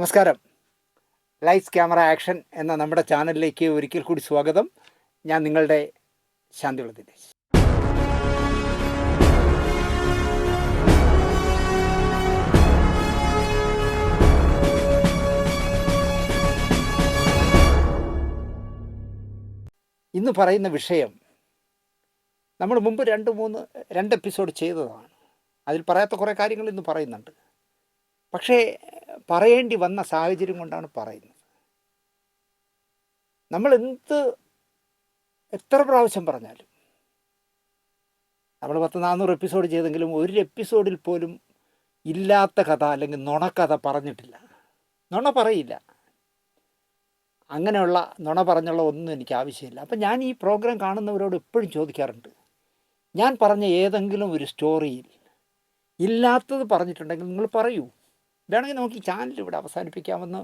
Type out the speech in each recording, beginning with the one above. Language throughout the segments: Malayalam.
നമസ്കാരം. ലൈറ്റ്സ് ക്യാമറ ആക്ഷൻ എന്ന നമ്മുടെ ചാനലിലേക്ക് ഒരിക്കൽ കൂടി സ്വാഗതം. ഞാൻ നിങ്ങളുടെ ശാന്തിയുള്ള ദിനേശ്. ഇന്ന് പറയുന്ന വിഷയം നമ്മൾ മുമ്പ് രണ്ട് എപ്പിസോഡ് ചെയ്തതാണ്. അതിൽ പറയാത്ത കുറേ കാര്യങ്ങൾ ഇന്ന് പറയുന്നുണ്ട്. പക്ഷേ പറയേണ്ടി വന്ന സാഹചര്യം കൊണ്ടാണ് പറയുന്നത്. നമ്മൾ എത്ര പ്രാവശ്യം പറഞ്ഞാലും, നമ്മൾ 400 എപ്പിസോഡ് ചെയ്തെങ്കിലും ഒരു എപ്പിസോഡിൽ പോലും ഇല്ലാത്ത കഥ അല്ലെങ്കിൽ നുണക്കഥ പറഞ്ഞിട്ടില്ല. നുണ പറയില്ല. അങ്ങനെയുള്ള നുണ പറഞ്ഞുള്ള ഒന്നും എനിക്ക് ആവശ്യമില്ല. അപ്പം ഞാൻ ഈ പ്രോഗ്രാം കാണുന്നവരോട് എപ്പോഴും ചോദിക്കാറുണ്ട്, ഞാൻ പറഞ്ഞ ഏതെങ്കിലും ഒരു സ്റ്റോറിയിൽ ഇല്ലാത്തത് പറഞ്ഞിട്ടുണ്ടെങ്കിൽ നിങ്ങൾ പറയൂ. വേണമെങ്കിൽ നമുക്ക് ഈ ചാനൽ ഇവിടെ അവസാനിപ്പിക്കാമെന്ന്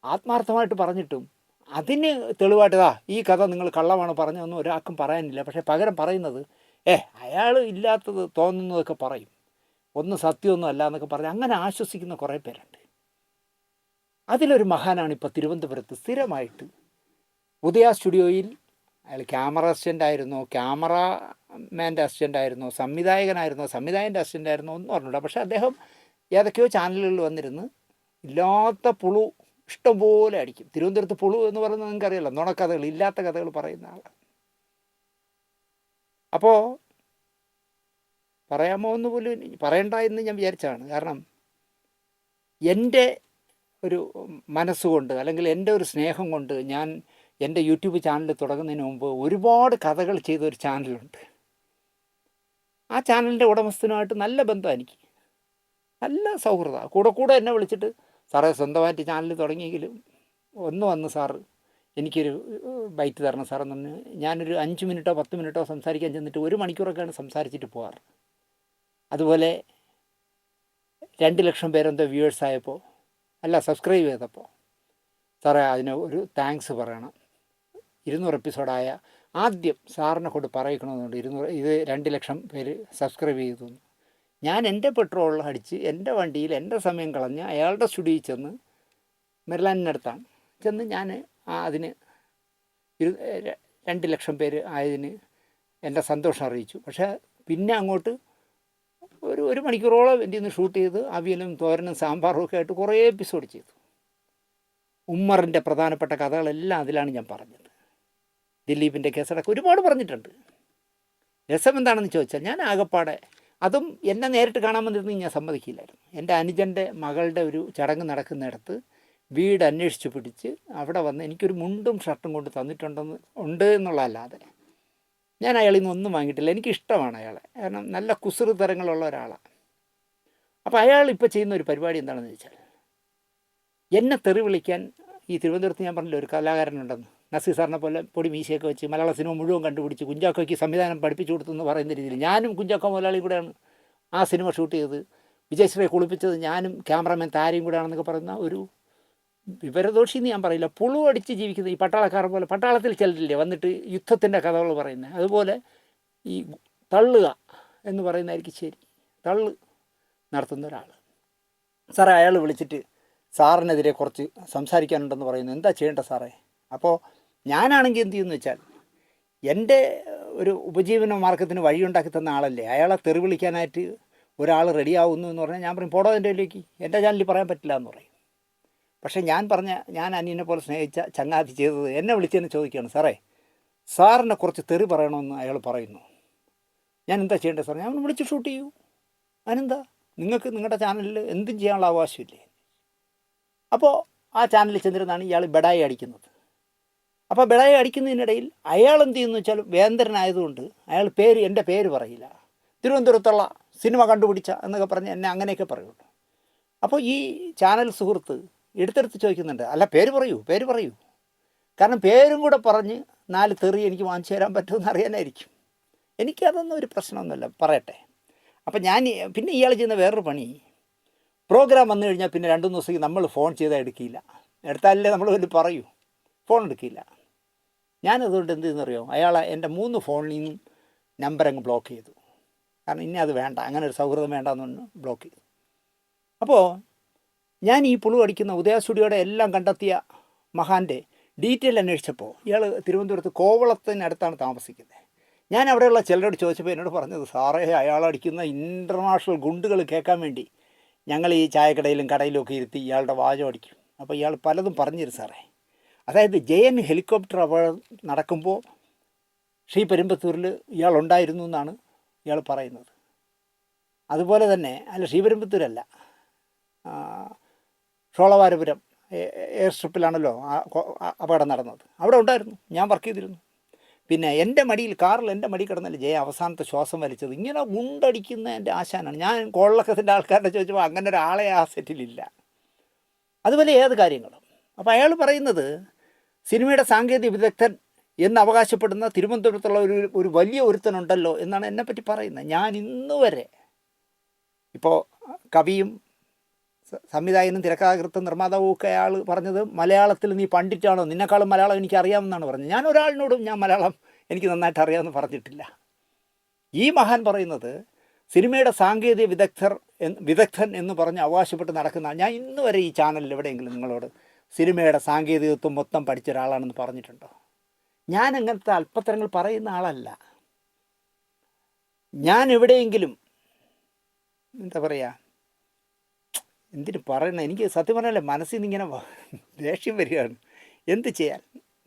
ആത്മാർത്ഥമായിട്ട് പറഞ്ഞിട്ടും അതിന് തെളിവായിട്ട് ഈ കഥ നിങ്ങൾ കള്ളമാണ് പറഞ്ഞതെന്ന് ഒരാൾക്കും പറയാനില്ല. പക്ഷേ പകരം പറയുന്നത് അയാൾ ഇല്ലാത്തത് തോന്നുന്നതൊക്കെ പറയും, ഒന്നും സത്യമൊന്നും അല്ല എന്നൊക്കെ പറഞ്ഞ് അങ്ങനെ ആശ്വസിക്കുന്ന കുറേ പേരുണ്ട്. അതിലൊരു മഹാനാണ് ഇപ്പോൾ തിരുവനന്തപുരത്ത് സ്ഥിരമായിട്ട് ഉദയ സ്റ്റുഡിയോയിൽ അയാൾ ക്യാമറ അസിസ്റ്റൻ്റ് ആയിരുന്നോ, ക്യാമറാമാൻ്റെ അസിസ്റ്റൻ്റ് ആയിരുന്നോ, സംവിധായകൻ്റെ അസിസ്റ്റൻ്റ് ആയിരുന്നോ ഒന്നും പറഞ്ഞില്ല. പക്ഷേ അദ്ദേഹം ഏതൊക്കെയോ ചാനലുകളിൽ വന്നിരുന്ന് ഇല്ലാത്ത പുളു ഇഷ്ടംപോലെ അടിക്കും. തിരുവനന്തപുരത്ത് പുളു എന്ന് പറയുന്നത് നിങ്ങൾക്കറിയാലോ, നുണക്കഥകൾ, ഇല്ലാത്ത കഥകൾ പറയുന്ന ആളാണ്. അപ്പോൾ പറയാമോ എന്ന് പോലും പറയണ്ട എന്ന് ഞാൻ വിചാരിച്ചതാണ്. കാരണം എൻ്റെ ഒരു മനസ്സുകൊണ്ട് അല്ലെങ്കിൽ എൻ്റെ ഒരു സ്നേഹം കൊണ്ട് ഞാൻ എൻ്റെ യൂട്യൂബ് ചാനൽ തുടങ്ങുന്നതിന് മുമ്പ് ഒരുപാട് കഥകൾ ചെയ്തൊരു ചാനലുണ്ട്. ആ ചാനലിൻ്റെ ഉടമസ്ഥനുമായിട്ട് നല്ല ബന്ധമാണ് എനിക്ക്, നല്ല സൗഹൃദമാണ്. കൂടെ എന്നെ വിളിച്ചിട്ട്, സാറേ സ്വന്തമായിട്ട് ചാനൽ തുടങ്ങിയെങ്കിലും ഒന്ന് വന്ന് സാറ് എനിക്കൊരു ബൈറ്റ് തരണം സാറെന്ന് പറഞ്ഞ് ഞാനൊരു 5 മിനിറ്റോ 10 മിനിറ്റോ സംസാരിക്കാൻ ചെന്നിട്ട് 1 മണിക്കൂറൊക്കെയാണ് സംസാരിച്ചിട്ട് പോകാറ്. അതുപോലെ 2 ലക്ഷം പേരെന്തോ വ്യൂവേഴ്സായപ്പോൾ സബ്സ്ക്രൈബ് ചെയ്തപ്പോൾ, സാറേ അതിന് ഒരു താങ്ക്സ് പറയണം. 200 എപ്പിസോഡായ ആദ്യം സാറിനെ കൊണ്ട് പറയിക്കണമെന്നുണ്ട്. 2 ലക്ഷം പേര് സബ്സ്ക്രൈബ് ചെയ്തു. ഞാൻ എൻ്റെ പെട്രോൾ അടിച്ച് എൻ്റെ വണ്ടിയിൽ എൻ്റെ സമയം കളഞ്ഞ് അയാളുടെ സ്റ്റുഡിയോയിൽ ചെന്ന്, മെർലാൻഡിനടുത്താണ് ചെന്ന് ഞാൻ അതിന് 2 ലക്ഷം പേര് ആയതിന് എൻ്റെ സന്തോഷം അറിയിച്ചു. പക്ഷേ പിന്നെ അങ്ങോട്ട് ഒരു മണിക്കൂറോളം എൻ്റെ നിന്ന് ഷൂട്ട് ചെയ്ത് അവിയലും തോരനും സാമ്പാറും ഒക്കെ ആയിട്ട് കുറേ എപ്പിസോഡ് ചെയ്തു. ഉമ്മറിൻ്റെ പ്രധാനപ്പെട്ട കഥകളെല്ലാം അതിലാണ് ഞാൻ പറഞ്ഞത്. ദിലീപിൻ്റെ കേസടക്കം ഒരുപാട് പറഞ്ഞിട്ടുണ്ട്. രസം എന്താണെന്ന് ചോദിച്ചാൽ, ഞാൻ ആകപ്പാടെ അതും എന്നെ നേരിട്ട് കാണാൻ വന്നിരുന്നെങ്കിൽ ഞാൻ സമ്മതിക്കില്ലായിരുന്നു. എൻ്റെ അനുജൻ്റെ മകളുടെ ഒരു ചടങ്ങ് നടക്കുന്നിടത്ത് വീട് അന്വേഷിച്ച് പിടിച്ച് അവിടെ വന്ന് എനിക്കൊരു മുണ്ടും ഷർട്ടും കൊണ്ട് ഉണ്ട് എന്നുള്ളതല്ലാതെ ഞാൻ അയാളിൽ നിന്നൊന്നും വാങ്ങിയിട്ടില്ല. എനിക്കിഷ്ടമാണ് അയാളെ, കാരണം നല്ല കുസൃ തരങ്ങളുള്ള ഒരാളാണ്. അപ്പോൾ അയാൾ ഇപ്പോൾ ചെയ്യുന്ന ഒരു പരിപാടി എന്താണെന്ന് വെച്ചാൽ, എന്നെ തെറി വിളിക്കാൻ ഈ തിരുവനന്തപുരത്ത് ഞാൻ പറഞ്ഞില്ല ഒരു കലാകാരനുണ്ടെന്ന്, നസീർ സാറിനെ പോലെ പൊടി മീശയൊക്കെ വെച്ച് മലയാള സിനിമ മുഴുവൻ കണ്ടുപിടിച്ച് കുഞ്ചാക്കോയ്ക്ക് സംവിധാനം പഠിപ്പിച്ചു കൊടുത്തെന്ന് പറയുന്ന രീതിയിൽ ഞാനും കുഞ്ചാക്കോ മുതലാളിയും കൂടെയാണ് ആ സിനിമ ഷൂട്ട് ചെയ്തത്. വിജയശ്രീയെ കുളിപ്പിച്ചത് ഞാനും ക്യാമറാമാൻ താരയും കൂടെയാണെന്നൊക്കെ പറയുന്ന ഒരു വിവരദോഷി എന്ന് ഞാൻ പറയില്ല, പുളു അടിച്ച് ജീവിക്കുന്ന ഈ പട്ടാളക്കാരൻ പോലെ, പട്ടാളത്തിൽ ചിലരില്ലേ വന്നിട്ട് യുദ്ധത്തിൻ്റെ കഥകൾ പറയുന്നത്, അതുപോലെ ഈ തള്ളുക എന്ന് പറയുന്നതായിരിക്കും ശരി, തള്ളു നടത്തുന്ന ഒരാൾ. സാറേ അയാൾ വിളിച്ചിട്ട് സാറിനെതിരെ കുറച്ച് സംസാരിക്കാനുണ്ടെന്ന് പറയുന്നു, എന്താ ചെയ്യേണ്ട സാറേ? അപ്പോൾ ഞാനാണെങ്കിൽ എന്ത് ചെയ്യുമെന്ന് വെച്ചാൽ, എൻ്റെ ഒരു ഉപജീവന മാർഗത്തിന് വഴിയുണ്ടാക്കി തന്ന ആളല്ലേ, അയാളെ തെറി വിളിക്കാനായിട്ട് ഒരാൾ റെഡിയാവുന്നു എന്ന് പറഞ്ഞാൽ ഞാൻ പറയും, പോടോ എൻ്റെ ഇതിലേക്ക്, എൻ്റെ ചാനലിൽ പറയാൻ പറ്റില്ല എന്ന് പറയും. പക്ഷേ ഞാൻ അനിയനെ പോലെ സ്നേഹിച്ച ചങ്ങാതി ചെയ്തത്, എന്നെ വിളിച്ചെന്ന് ചോദിക്കുകയാണ്, സാറിനെ കുറച്ച് തെറി പറയണമെന്ന് അയാൾ പറയുന്നു, ഞാൻ എന്താ ചെയ്യേണ്ടത് സാർ? ഞാൻ വിളിച്ച് ഷൂട്ട് ചെയ്യൂ, അതിനെന്താ, നിങ്ങൾക്ക് നിങ്ങളുടെ ചാനലിൽ എന്തും ചെയ്യാനുള്ള അവകാശമില്ലേ? അപ്പോൾ ആ ചാനലിൽ ചെന്നിരുന്നാണ് ഇയാൾ ബെഡായി അടിക്കുന്നത്. അപ്പോൾ ബെഡായി അടിക്കുന്നതിനിടയിൽ അയാൾ എന്ത് ചെയ്യുന്നു വെച്ചാൽ, വേന്ദ്രനായതുകൊണ്ട് അയാൾ എൻ്റെ പേര് പറയില്ല, തിരുവനന്തപുരത്തുള്ള സിനിമ കണ്ടുപിടിച്ച എന്നൊക്കെ പറഞ്ഞ് എന്നെ അങ്ങനെയൊക്കെ പറയുള്ളൂ. അപ്പോൾ ഈ ചാനൽ സുഹൃത്ത് എടുത്തെടുത്ത് ചോദിക്കുന്നുണ്ട്, അല്ല പേര് പറയൂ, കാരണം പേരും കൂടെ പറഞ്ഞ് 4 തെറി എനിക്ക് വാങ്ങിച്ചു തരാൻ പറ്റുമെന്ന് അറിയാനായിരിക്കും. എനിക്കതൊന്നും ഒരു പ്രശ്നമൊന്നുമില്ല, പറയട്ടെ. അപ്പം പിന്നെ ഇയാൾ ചെയ്യുന്ന വേറൊരു പണി, പ്രോഗ്രാം വന്നു കഴിഞ്ഞാൽ പിന്നെ 2-3 ദിവസത്തേക്ക് നമ്മൾ ഫോൺ ചെയ്താൽ എടുക്കില്ല, എടുത്താലല്ലേ നമ്മൾ വല്ല പറയൂ, ഫോൺ എടുക്കില്ല. ഞാനതുകൊണ്ട് എന്ത് ചെയ്യുന്നറിയോ, അയാളെ എൻ്റെ 3 ഫോണിൽ നിന്നും നമ്പർ അങ്ങ് ബ്ലോക്ക് ചെയ്തു. കാരണം ഇനി അത് വേണ്ട, അങ്ങനെ ഒരു സൗഹൃദം വേണ്ടെന്ന് ബ്ലോക്ക് ചെയ്തു. അപ്പോൾ ഞാൻ ഈ പുളു അടിക്കുന്ന ഉദയ സ്റ്റുഡിയോയുടെ എല്ലാം കണ്ടെത്തിയ മഹാൻ്റെ ഡീറ്റെയിൽ അന്വേഷിച്ചപ്പോൾ ഇയാൾ തിരുവനന്തപുരത്ത് കോവളത്തിനടുത്താണ് താമസിക്കുന്നത്. ഞാൻ അവിടെയുള്ള ചിലരോട് ചോദിച്ചപ്പോൾ എന്നോട് പറഞ്ഞത്, സാറേ അയാൾ അടിക്കുന്ന ഇൻ്റർനാഷണൽ ഗുണ്ടുകൾ കേൾക്കാൻ വേണ്ടി ഞങ്ങൾ ഈ ചായക്കടയിലും കടയിലും ഒക്കെ ഇരുത്തി ഇയാളുടെ വാചകം അടിക്കും. അപ്പോൾ ഇയാൾ പലതും പറഞ്ഞിരുന്നു സാറേ. അതായത് ജയൻ ഹെലികോപ്റ്റർ അപകടം നടക്കുമ്പോൾ ശ്രീപെരുമ്പത്തൂരിൽ ഇയാൾ ഉണ്ടായിരുന്നു എന്നാണ് ഇയാൾ പറയുന്നത്. അതുപോലെ തന്നെ ശ്രീപെരുമ്പത്തൂരല്ല, ഷോളവാരപുരം എയർ സ്ട്രിപ്പിലാണല്ലോ അപകടം നടന്നത്. അവിടെ ഉണ്ടായിരുന്നു, ഞാൻ വർക്ക് ചെയ്തിരുന്നു. പിന്നെ എൻ്റെ മടിയിൽ, കാറിൽ എൻ്റെ മടി കിടന്നല്ലേ ജയ അവസാനത്തെ ശ്വാസം വലിച്ചത്. ഇങ്ങനെ ഗുണ്ടടിക്കുന്ന എൻ്റെ ആശാനാണ് ഞാൻ. കോളക്കത്തിൻ്റെ ആൾക്കാരുടെ ചോദിച്ചപ്പോൾ അങ്ങനെ ഒരാളെ ആ സെറ്റിലില്ല. അതുപോലെ ഏത് കാര്യങ്ങളും. അപ്പോൾ അയാൾ പറയുന്നത് സിനിമയുടെ സാങ്കേതിക വിദഗ്ധൻ എന്ന് അവകാശപ്പെടുന്ന തിരുവനന്തപുരത്തുള്ള ഒരു വലിയ ഒരുത്തനുണ്ടല്ലോ എന്നാണ് എന്നെപ്പറ്റി പറയുന്നത്. ഞാൻ ഇന്ന് വരെ, ഇപ്പോൾ കവിയും സംവിധായകനും തിരക്കഥാകൃത്തും നിർമ്മാതാവും ഒക്കെ അയാൾ പറഞ്ഞത്, മലയാളത്തിൽ നീ പണ്ഡിറ്റാണോ, നിന്നെക്കാളും മലയാളം എനിക്ക് അറിയാമെന്നാണ് പറഞ്ഞത്. ഞാൻ ഒരാളിനോടും ഞാൻ മലയാളം എനിക്ക് നന്നായിട്ട് അറിയാമെന്ന് പറഞ്ഞിട്ടില്ല. ഈ മഹാൻ പറയുന്നത് സിനിമയുടെ സാങ്കേതിക വിദഗ്ധൻ എന്ന് പറഞ്ഞ് അവകാശപ്പെട്ട് നടക്കുന്ന, ഞാൻ ഇന്ന് വരെ ഈ ചാനലിൽ എവിടെയെങ്കിലും നിങ്ങളോട് സിനിമയുടെ സാങ്കേതികത്വം മൊത്തം പഠിച്ച ഒരാളാണെന്ന് പറഞ്ഞിട്ടുണ്ടോ? ഞാൻ അങ്ങനത്തെ അല്പത്തരങ്ങൾ പറയുന്ന ആളല്ല. ഞാൻ എവിടെയെങ്കിലും എന്താ പറയുക, എന്തിനു പറയണം, എനിക്ക് സത്യം പറഞ്ഞാലേ മനസ്സിൽ നിന്ന് ഇങ്ങനെ ദേഷ്യം വരികയാണ്. എന്ത് ചെയ്യാൻ,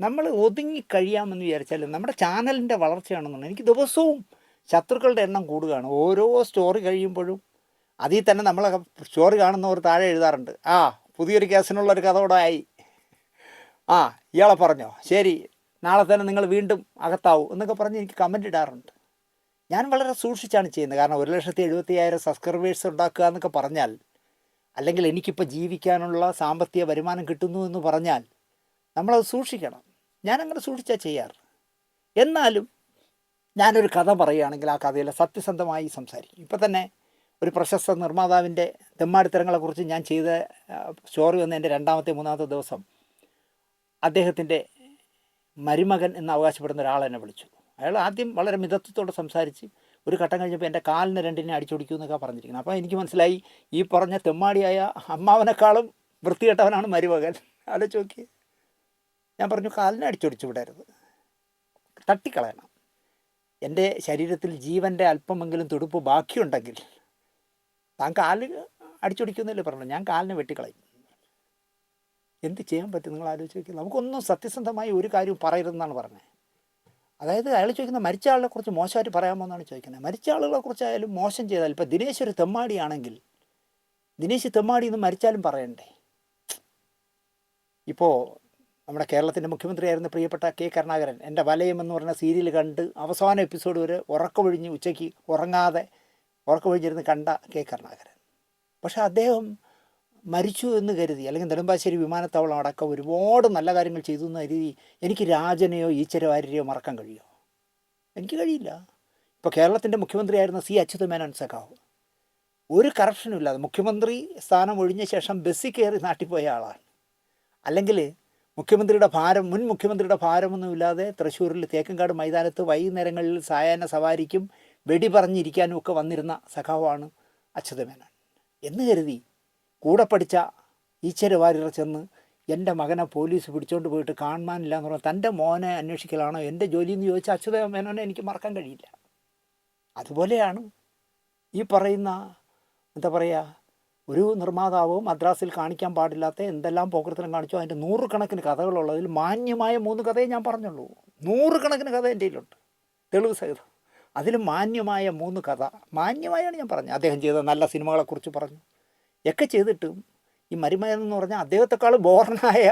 നമ്മൾ ഒതുങ്ങി കഴിയാമെന്ന് വിചാരിച്ചാൽ നമ്മുടെ ചാനലിൻ്റെ വളർച്ചയാണെന്നുണ്ടെങ്കിൽ എനിക്ക് ദിവസവും ശത്രുക്കളുടെ എണ്ണം കൂടുകയാണ്. ഓരോ സ്റ്റോറി കഴിയുമ്പോഴും അതിൽ തന്നെ നമ്മൾ സ്റ്റോറി കാണുന്നവർ താഴെ എഴുതാറുണ്ട്, പുതിയൊരു കേസിനുള്ളൊരു കഥ കൂടെ ആയി, ഇയാളെ പറഞ്ഞോ, ശരി നാളെ തന്നെ നിങ്ങൾ വീണ്ടും അകത്താവും എന്നൊക്കെ പറഞ്ഞ് എനിക്ക് കമൻ്റ് ഇടാറുണ്ട്. ഞാൻ വളരെ സൂക്ഷിച്ചാണ് ചെയ്യുന്നത്. കാരണം 1,70,70,000 സബ്സ്ക്രൈബേഴ്സ് ഉണ്ടാക്കുക എന്നൊക്കെ പറഞ്ഞാൽ, അല്ലെങ്കിൽ എനിക്കിപ്പോൾ ജീവിക്കാനുള്ള സാമ്പത്തിക വരുമാനം കിട്ടുന്നു എന്ന് പറഞ്ഞാൽ നമ്മളത് സൂക്ഷിക്കണം. ഞാനങ്ങനെ സൂക്ഷിച്ചാൽ ചെയ്യാറ്. എന്നാലും ഞാനൊരു കഥ പറയുകയാണെങ്കിൽ ആ കഥയിൽ സത്യസന്ധമായി സംസാരിക്കും. ഇപ്പം തന്നെ ഒരു പ്രശസ്ത നിർമ്മാതാവിൻ്റെ തെമ്മാടിത്തരങ്ങളെക്കുറിച്ച് ഞാൻ ചെയ്ത സ്റ്റോറി വന്ന് എൻ്റെ 2-3 ദിവസം അദ്ദേഹത്തിൻ്റെ മരുമകൻ എന്ന് അവകാശപ്പെടുന്ന ഒരാളെന്നെ വിളിച്ചു. അയാൾ ആദ്യം വളരെ മിതത്വത്തോടെ സംസാരിച്ച് ഒരു ഘട്ടം കഴിഞ്ഞപ്പോൾ എൻ്റെ കാലിന് 2 അടിച്ചൊടിക്കൂ എന്നൊക്കെ പറഞ്ഞിരിക്കുന്നത്. അപ്പോൾ എനിക്ക് മനസ്സിലായി ഈ പറഞ്ഞ തെമ്മാടിയായ അമ്മാവനേക്കാളും വൃത്തികെട്ടവനാണ് മരുമകൻ. ആലോചിച്ച് നോക്കി. ഞാൻ പറഞ്ഞു, കാലിനെ അടിച്ചൊടിച്ചു വിടരുത്, തട്ടിക്കളയണം. എൻ്റെ ശരീരത്തിൽ ജീവൻ്റെ അല്പമെങ്കിലും തുടുപ്പ് ബാക്കിയുണ്ടെങ്കിൽ താൻ കാല് അടിച്ചൊടിക്കുന്നല്ലേ പറഞ്ഞു, ഞാൻ കാലിനെ വെട്ടിക്കളയും. എന്ത് ചെയ്യാൻ പറ്റും നിങ്ങൾ ആലോചിച്ച് നോക്കി. നമുക്കൊന്നും സത്യസന്ധമായി ഒരു കാര്യവും പറയരുതെന്നാണ് പറഞ്ഞത്. അതായത് അയാൾ ചോദിക്കുന്നത് മരിച്ച ആളെ കുറിച്ച് മോശമായിട്ട് പറയാമോ എന്നാണ് ചോദിക്കുന്നത്. മരിച്ച ആളുകളെ കുറിച്ചായാലും മോശം ചെയ്താൽ, ഇപ്പോൾ ദിനേശ് ഒരു തെമ്മാടിയാണെങ്കിൽ ദിനേശ് തെമ്മാടി എന്ന് മരിച്ചാലും പറയണ്ടേ? ഇപ്പോൾ നമ്മുടെ കേരളത്തിൻ്റെ മുഖ്യമന്ത്രിയായിരുന്ന പ്രിയപ്പെട്ട കെ കരുണാകരൻ എൻ്റെ വലയം എന്ന് പറഞ്ഞ സീരിയൽ കണ്ട് അവസാന എപ്പിസോഡ് വരെ ഉറക്കമൊഴിഞ്ഞ് ഉച്ചയ്ക്ക് ഉറങ്ങാതെ ഉറക്കമൊഴിഞ്ഞിരുന്ന് കണ്ട കെ കരുണാകരൻ. പക്ഷേ അദ്ദേഹം മരിച്ചു എന്ന് കരുതി, അല്ലെങ്കിൽ നെടുമ്പാശ്ശേരി വിമാനത്താവളം അടക്കം ഒരുപാട് നല്ല കാര്യങ്ങൾ ചെയ്തു എന്ന് കരുതി എനിക്ക് രാജനെയോ ഈശ്വരവാര്യരെയോ മറക്കാൻ കഴിയുമോ? എനിക്ക് കഴിയില്ല. ഇപ്പോൾ കേരളത്തിൻ്റെ മുഖ്യമന്ത്രിയായിരുന്ന സി അച്യുതമേനോൻ സഖാവ് ഒരു കറപ്ഷനും ഇല്ലാതെ മുഖ്യമന്ത്രി സ്ഥാനം ഒഴിഞ്ഞ ശേഷം ബസ്സിൽ കയറി നാട്ടിൽ പോയ ആളാണ്. അല്ലെങ്കിൽ മുൻ മുഖ്യമന്ത്രിയുടെ ഭാരമൊന്നുമില്ലാതെ തൃശ്ശൂരിൽ തേക്കങ്കാട് മൈതാനത്ത് വൈകുന്നേരങ്ങളിൽ സായാഹ്ന സവാരിക്കും വെടി പറഞ്ഞിരിക്കാനും ഒക്കെ വന്നിരുന്ന സഖാവാണ് അച്യുതമേനോൻ. എന്ന് കരുതി കൂടെ പഠിച്ച ഈശ്വരവാര്യർ ചെന്ന് എൻ്റെ മകനെ പോലീസ് പിടിച്ചുകൊണ്ട് പോയിട്ട് കാണാനില്ല എന്ന് പറഞ്ഞാൽ തൻ്റെ മോനെ അന്വേഷിക്കലാണോ എൻ്റെ ജോലി എന്ന് ചോദിച്ചാൽ അച്യുതമേനോനെ എനിക്ക് മറക്കാൻ കഴിയില്ല. അതുപോലെയാണ് ഈ പറയുന്ന എന്താ പറയുക, ഒരു നിർമ്മാതാവ് മദ്രാസിൽ കാണിക്കാൻ പാടില്ലാത്ത എന്തെല്ലാം പോക്കൃത്തരം കാണിച്ചോ അതിൻ്റെ 100 കണക്കിന് കഥകളുള്ളതിൽ മാന്യമായ 3 കഥയെ ഞാൻ പറഞ്ഞുള്ളൂ. 100 കണക്കിന് കഥ എൻ്റെ കയ്യിലുണ്ട്, തെളിവ് സഹിതം. അതിൽ മാന്യമായ 3 കഥ, മാന്യമായാണ് ഞാൻ പറഞ്ഞത്. അദ്ദേഹം ചെയ്ത നല്ല സിനിമകളെക്കുറിച്ച് പറഞ്ഞു ഒക്കെ ചെയ്തിട്ടും ഈ മരുമകൻ എന്ന് പറഞ്ഞാൽ അദ്ദേഹത്തെക്കാളും ബോർണായ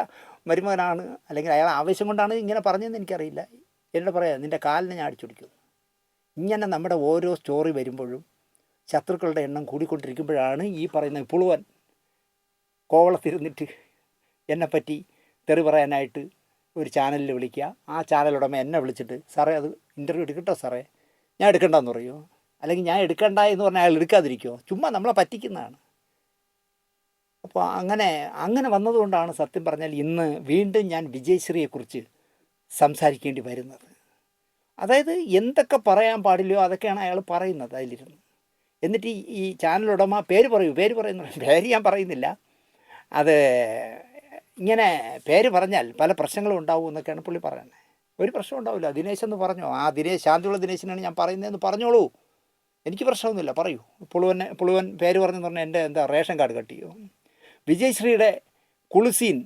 മരുമകനാണ്, അല്ലെങ്കിൽ അയാൾ ആവശ്യം കൊണ്ടാണ് ഇങ്ങനെ പറഞ്ഞതെന്ന് എനിക്കറിയില്ല. എന്നോട് പറയാം, നിൻ്റെ കാലിനെ ഞാൻ അടിച്ചൊടിക്കും. ഇങ്ങനെ നമ്മുടെ ഓരോ സ്റ്റോറി വരുമ്പോഴും ശത്രുക്കളുടെ എണ്ണം കൂടിക്കൊണ്ടിരിക്കുമ്പോഴാണ് ഈ പറയുന്ന പുളുവൻ കോവളത്തിരുന്നിട്ട് എന്നെപ്പറ്റി തെറി പറയാനായിട്ട് ഒരു ചാനലിൽ വിളിക്കുക. ആ ചാനലുടമ എന്നെ വിളിച്ചിട്ട്, സാറേ അത് ഇൻ്റർവ്യൂ എടുക്കട്ടോ സാറേ, ഞാൻ എടുക്കണ്ടെന്ന് പറയുമോ? അല്ലെങ്കിൽ ഞാൻ എടുക്കണ്ട എന്ന് പറഞ്ഞാൽ അയാൾ എടുക്കാതിരിക്കുമോ? ചുമ്മാ നമ്മളെ പറ്റിക്കുന്നതാണ്. അപ്പോൾ അങ്ങനെ വന്നതുകൊണ്ടാണ് സത്യം പറഞ്ഞാൽ ഇന്ന് വീണ്ടും ഞാൻ വിജയശ്രീയെക്കുറിച്ച് സംസാരിക്കേണ്ടി വരുന്നത്. അതായത് എന്തൊക്കെ പറയാൻ പാടില്ലയോ അതൊക്കെയാണ് അയാൾ പറയുന്നത് അതിലിരുന്ന്. എന്നിട്ട് ഈ ചാനൽ ഉടമ പേര് പറയുന്നു, പേര് ഞാൻ പറയുന്നില്ല, അത് ഇങ്ങനെ പേര് പറഞ്ഞാൽ പല പ്രശ്നങ്ങളും ഉണ്ടാവും എന്നൊക്കെയാണ് പുള്ളി പറയുന്നത്. ഒരു പ്രശ്നം ഉണ്ടാവില്ല. ദിനേശ് എന്ന് പറഞ്ഞോ, ആ ദിനേശ് ശാന്തിയുള്ള ദിനേശിനാണ് ഞാൻ പറയുന്നതെന്ന് പറഞ്ഞോളൂ, എനിക്ക് പ്രശ്നമൊന്നുമില്ല, പറയൂ. പുളുവൻ പേര് പറഞ്ഞെന്ന് പറഞ്ഞാൽ എൻ്റെ എന്താ റേഷൻ കാർഡ് കട്ട് ചെയ്യും. വിജയശ്രീയുടെ കുളിസീൻ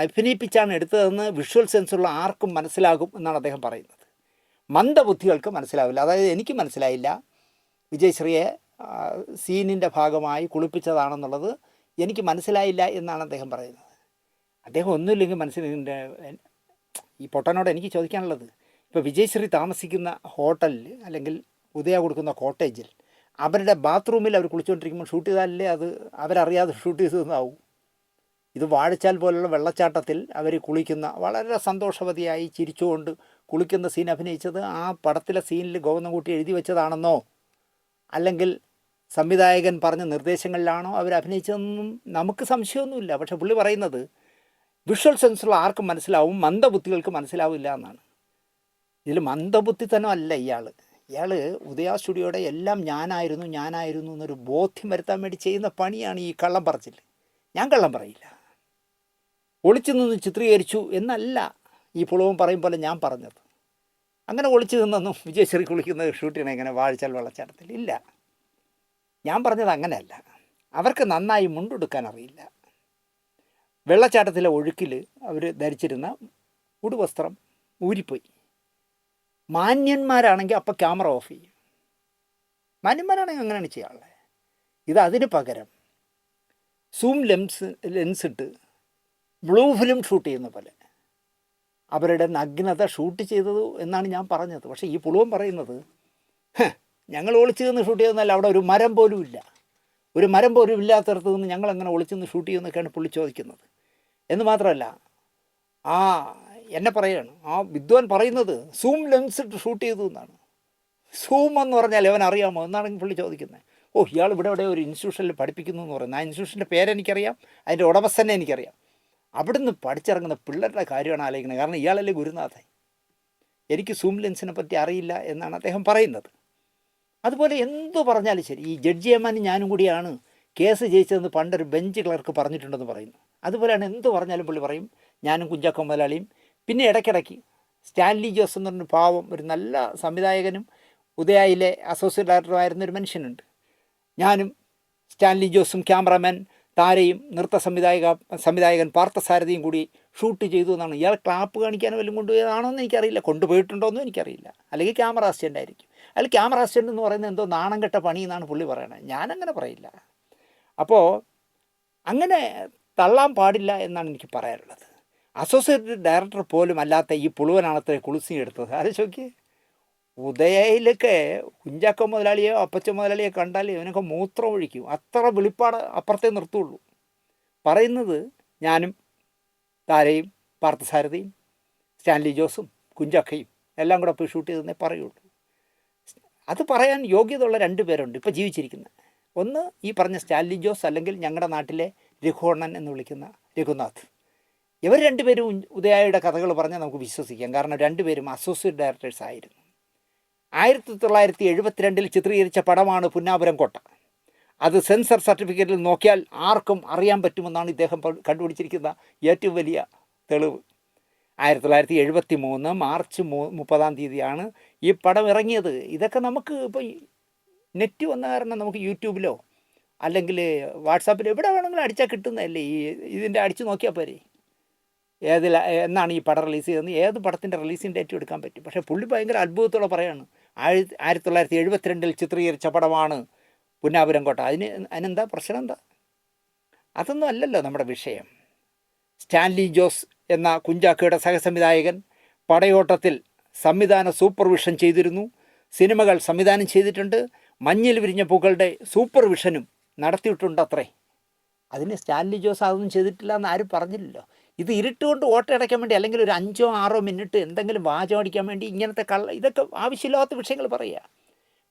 അഭിനയിപ്പിച്ചാണ് എടുത്തതെന്ന് വിഷ്വൽ സെൻസുള്ള ആർക്കും മനസ്സിലാകും എന്നാണ് അദ്ദേഹം പറയുന്നത്. മന്ദബുദ്ധികൾക്ക് മനസ്സിലാവില്ല. അതായത് എനിക്ക് മനസ്സിലായില്ല വിജയശ്രീയെ സീനിൻ്റെ ഭാഗമായി കുളിപ്പിച്ചതാണെന്നുള്ളത് എനിക്ക് മനസ്സിലായില്ല എന്നാണ് അദ്ദേഹം പറയുന്നത്. അദ്ദേഹം ഒന്നുമില്ലെങ്കിൽ മനസ്സിലാക്കിൻ്റെ ഈ പൊട്ടനോട് എനിക്ക് ചോദിക്കാനുള്ളത്, ഇപ്പോൾ വിജയശ്രീ താമസിക്കുന്ന ഹോട്ടലിൽ അല്ലെങ്കിൽ ഉദയ കൊടുക്കുന്ന കോട്ടേജിൽ അവരുടെ ബാത്റൂമിൽ അവർ കുളിച്ചുകൊണ്ടിരിക്കുമ്പോൾ ഷൂട്ട് ചെയ്താലല്ലേ അത് അവരറിയാതെ ഷൂട്ട് ചെയ്തതാവും. ഇത് വാഴച്ചാൽ പോലുള്ള വെള്ളച്ചാട്ടത്തിൽ അവർ കുളിക്കുന്ന വളരെ സന്തോഷവതിയായി ചിരിച്ചുകൊണ്ട് കുളിക്കുന്ന സീൻ അഭിനയിച്ചത് ആ പടത്തിലെ സീനിൽ ഗോവിന്ദൻകുട്ടി എഴുതി വെച്ചതാണെന്നോ അല്ലെങ്കിൽ സംവിധായകൻ പറഞ്ഞ നിർദ്ദേശങ്ങളിലാണോ അവർ അഭിനയിച്ചതെന്നും നമുക്ക് സംശയമൊന്നുമില്ല. പക്ഷേ പുള്ളി പറയുന്നത് വിഷ്വൽ സെൻസുള്ള ആർക്കും മനസ്സിലാവും, മന്ദബുദ്ധികൾക്ക് മനസ്സിലാവില്ല എന്നാണ്. ഇതിൽ മന്ദബുദ്ധിത്തനം അല്ല ഇയാൾ ഉദയ സ്റ്റുഡിയോയുടെ എല്ലാം ഞാനായിരുന്നു എന്നൊരു ബോധ്യം വരുത്താൻ വേണ്ടി ചെയ്യുന്ന പണിയാണ് ഈ കള്ളം പറച്ചിൽ. ഞാൻ കള്ളം പറയില്ല, ഒളിച്ചു നിന്ന് ചിത്രീകരിച്ചു എന്നല്ല ഈ പുളവും പറയും പോലെ ഞാൻ പറഞ്ഞത്. അങ്ങനെ ഒളിച്ചു നിന്നൊന്നും വിജയശ്രീ കുളിക്കുന്ന ഷൂട്ടിനെ ഇങ്ങനെ വാഴച്ചാൽ വെള്ളച്ചാട്ടത്തിൽ ഇല്ല. ഞാൻ പറഞ്ഞത് അങ്ങനെയല്ല. അവർക്ക് നന്നായി മുണ്ടെടുക്കാൻ അറിയില്ല. വെള്ളച്ചാട്ടത്തിലെ ഒഴുക്കിൽ അവർ ധരിച്ചിരുന്ന ഉടുവസ്ത്രം ഊരിപ്പോയി. മാന്യന്മാരാണെങ്കിൽ അപ്പോൾ ക്യാമറ ഓഫ് ചെയ്യും. മാന്യന്മാരാണെങ്കിൽ അങ്ങനെയാണ് ചെയ്യാറുള്ളത്. ഇത് അതിന് പകരം സൂം ലെൻസിട്ട് ബ്ലൂ ഫിലിം ഷൂട്ട് ചെയ്യുന്ന പോലെ അവരുടെ നഗ്നത ഷൂട്ട് ചെയ്തത് എന്നാണ് ഞാൻ പറഞ്ഞത്. പക്ഷേ ഈ പുളുവൻ പറയുന്നത് ഞങ്ങൾ ഒളിച്ചു നിന്ന് ഷൂട്ട് ചെയ്യുന്നതല്ല, അവിടെ ഒരു മരം പോലും ഇല്ല, ഒരു മരം പോലും ഇല്ലാത്തടത്ത് നിന്ന് ഞങ്ങളെങ്ങനെ ഒളിച്ചു നിന്ന് ഷൂട്ട് ചെയ്യുന്നൊക്കെയാണ് പുള്ളി ചോദിക്കുന്നത്. എന്ന് മാത്രമല്ല എന്നെ പറയുകയാണ്, ആ വിദ്വാൻ പറയുന്നത് സൂം ലെൻസ് ഇട്ട് ഷൂട്ട് ചെയ്തു എന്നാണ്. സൂം എന്ന് പറഞ്ഞാൽ അവൻ അറിയാമോ എന്നാണെങ്കിൽ പുള്ളി ചോദിക്കുന്നത്. ഇയാൾ ഇവിടെ ഒരു ഇൻസ്റ്റിറ്റ്യൂഷനിൽ പഠിപ്പിക്കുന്നു എന്ന് പറയുന്നത്. ആ ഇൻസ്റ്റിറ്റ്യൂഷൻ്റെ പേരെനിക്കറിയാം, അതിൻ്റെ ഉടമസ്ഥനെ എനിക്കറിയാം. അവിടുന്ന് പഠിച്ചിറങ്ങുന്ന പിള്ളേരുടെ കാര്യമാണ് ആലോചിക്കുന്നത്. കാരണം ഇയാളല്ലേ ഗുരുനാഥൻ. എനിക്ക് സൂം ലെൻസിനെ പറ്റി അറിയില്ല എന്നാണ് അദ്ദേഹം പറയുന്നത്. അതുപോലെ എന്തു പറഞ്ഞാലും ശരി, ഈ ജഡ്ജി അമ്മാനും ഞാനും കൂടിയാണ് കേസ് ജയിച്ചതെന്ന് പണ്ടൊരു ബെഞ്ച് ക്ലർക്ക് പറഞ്ഞിട്ടുണ്ടെന്ന് പറയുന്നു. അതുപോലെയാണ് എന്ത് പറഞ്ഞാലും പുള്ളി പറയും ഞാനും കുഞ്ചാക്കോ മുതലാളിയും. പിന്നെ ഇടയ്ക്കിടയ്ക്ക് സ്റ്റാൻലി ജോസ് എന്ന് പറഞ്ഞൊരു പാവം ഒരു നല്ല സംവിധായകനും ഉദയയിലെ അസോസിയേറ്റ് ഡയറക്ടറുമായിരുന്നൊരു മനുഷ്യനുണ്ട്. ഞാനും സ്റ്റാൻലി ജോസും ക്യാമറാമാൻ താരയും നൃത്ത സംവിധായകൻ പാർത്ഥസാരഥിയും കൂടി ഷൂട്ട് ചെയ്തു എന്നാണ്. ഇയാൾ ക്ലാപ്പ് കാണിക്കാനോ വല്ലതും കൊണ്ടുപോയതാണോ എന്ന് എനിക്കറിയില്ല, കൊണ്ടുപോയിട്ടുണ്ടോയെന്നും എനിക്കറിയില്ല. അല്ലെങ്കിൽ ക്യാമറ അസിസ്റ്റൻ്റ് ആയിരിക്കും. അതിൽ ക്യാമറ അസിസ്റ്റൻ്റ് എന്ന് പറയുന്നത് എന്തോ നാണം കെട്ട പണി എന്നാണ് പുള്ളി പറയണത്. ഞാനങ്ങനെ പറയില്ല. അപ്പോൾ അങ്ങനെ തള്ളാൻ പാടില്ല എന്നാണ് എനിക്ക് പറയാനുള്ളത്. അസോസിയേറ്റ് ഡയറക്ടർ പോലും അല്ലാത്ത ഈ പുളുവനാണത്തെ കുളിസി എടുത്തത്. ആലോചിച്ച് ഉദയയിലൊക്കെ കുഞ്ചാക്കോ മുതലാളിയോ അപ്പച്ച മുതലാളിയോ കണ്ടാൽ ഇവനൊക്കെ മൂത്രം ഒഴിക്കും. അത്ര വെളിപ്പാട് അപ്പുറത്തേ നിർത്തുള്ളൂ. പറയുന്നത് ഞാനും താരയും പാർത്ഥസാരഥിയും സ്റ്റാൻലി ജോസും കുഞ്ചാക്കയും എല്ലാം കൂടെ പോയി ഷൂട്ട് ചെയ്തെന്നേ പറയുള്ളൂ. അത് പറയാൻ യോഗ്യതയുള്ള 2 പേരുണ്ട് ഇപ്പോൾ ജീവിച്ചിരിക്കുന്നത്. ഒന്ന് ഈ പറഞ്ഞ സ്റ്റാൻലി ജോസ്, അല്ലെങ്കിൽ ഞങ്ങളുടെ നാട്ടിലെ രഘുവണ്ണൻ എന്ന് വിളിക്കുന്ന രഘുനാഥ്. ഇവർ 2 പേരും ഉദയയുടെ കഥകൾ പറഞ്ഞാൽ നമുക്ക് വിശ്വസിക്കാം. കാരണം 2 പേരും അസോസിയേറ്റ് ഡയറക്ടേഴ്സ് ആയിരുന്നു. 1972 ചിത്രീകരിച്ച പടമാണ് പുന്നാപുരം കോട്ട. അത് സെൻസർ സർട്ടിഫിക്കറ്റിൽ നോക്കിയാൽ ആർക്കും അറിയാൻ പറ്റുമെന്നാണ് ഇദ്ദേഹം കണ്ടുപിടിച്ചിരിക്കുന്ന ഏറ്റവും വലിയ തെളിവ്. 1973 മാർച്ച് 30 ഈ പടം ഇറങ്ങിയത്. ഇതൊക്കെ നമുക്ക് ഇപ്പോൾ നെറ്റ് വന്ന കാരണം നമുക്ക് യൂട്യൂബിലോ അല്ലെങ്കിൽ വാട്സാപ്പിലോ എവിടെ വേണമെങ്കിലും അടിച്ചാൽ കിട്ടുന്നതല്ലേ. ഇതിൻ്റെ അടിച്ച് നോക്കിയാൽ പോരെ എന്നാണ് ഈ പടം റിലീസ് ചെയ്തതെന്ന്, ഏത് പടത്തിൻ്റെ റിലീസിങ് ഡേറ്റ് എടുക്കാൻ പറ്റും. പക്ഷേ പുള്ളി ഭയങ്കര അത്ഭുതത്തോടെ പറയാണ് 1972 ചിത്രീകരിച്ച പടമാണ് പുന്നാപുരം കോട്ട. അതിനെന്താ പ്രശ്നം? എന്താ? അതൊന്നും അല്ലല്ലോ നമ്മുടെ വിഷയം. സ്റ്റാൻലി ജോസ് എന്ന കുഞ്ചാക്കോയുടെ സഹസംവിധായകൻ പടയോട്ടത്തിൽ സംവിധാന സൂപ്പർവിഷൻ ചെയ്തിരുന്നു. സിനിമകൾ സംവിധാനം ചെയ്തിട്ടുണ്ട്. മഞ്ഞിൽ വിരിഞ്ഞ പൂക്കളുടെ സൂപ്പർവിഷനും നടത്തിയിട്ടുണ്ട് അത്രേ. അതിന് സ്റ്റാൻലി ജോസ് അതൊന്നും ചെയ്തിട്ടില്ല എന്ന് ആരും പറഞ്ഞില്ലല്ലോ. ഇത് ഇരുട്ടുകൊണ്ട് ഓട്ടയടയ്ക്കാൻ വേണ്ടി അല്ലെങ്കിൽ ഒരു 5-6 മിനിറ്റ് എന്തെങ്കിലും വാചകം അടിക്കാൻ വേണ്ടി ഇങ്ങനത്തെ ഇതൊക്കെ ആവശ്യമില്ലാത്ത വിഷയങ്ങൾ പറയുക.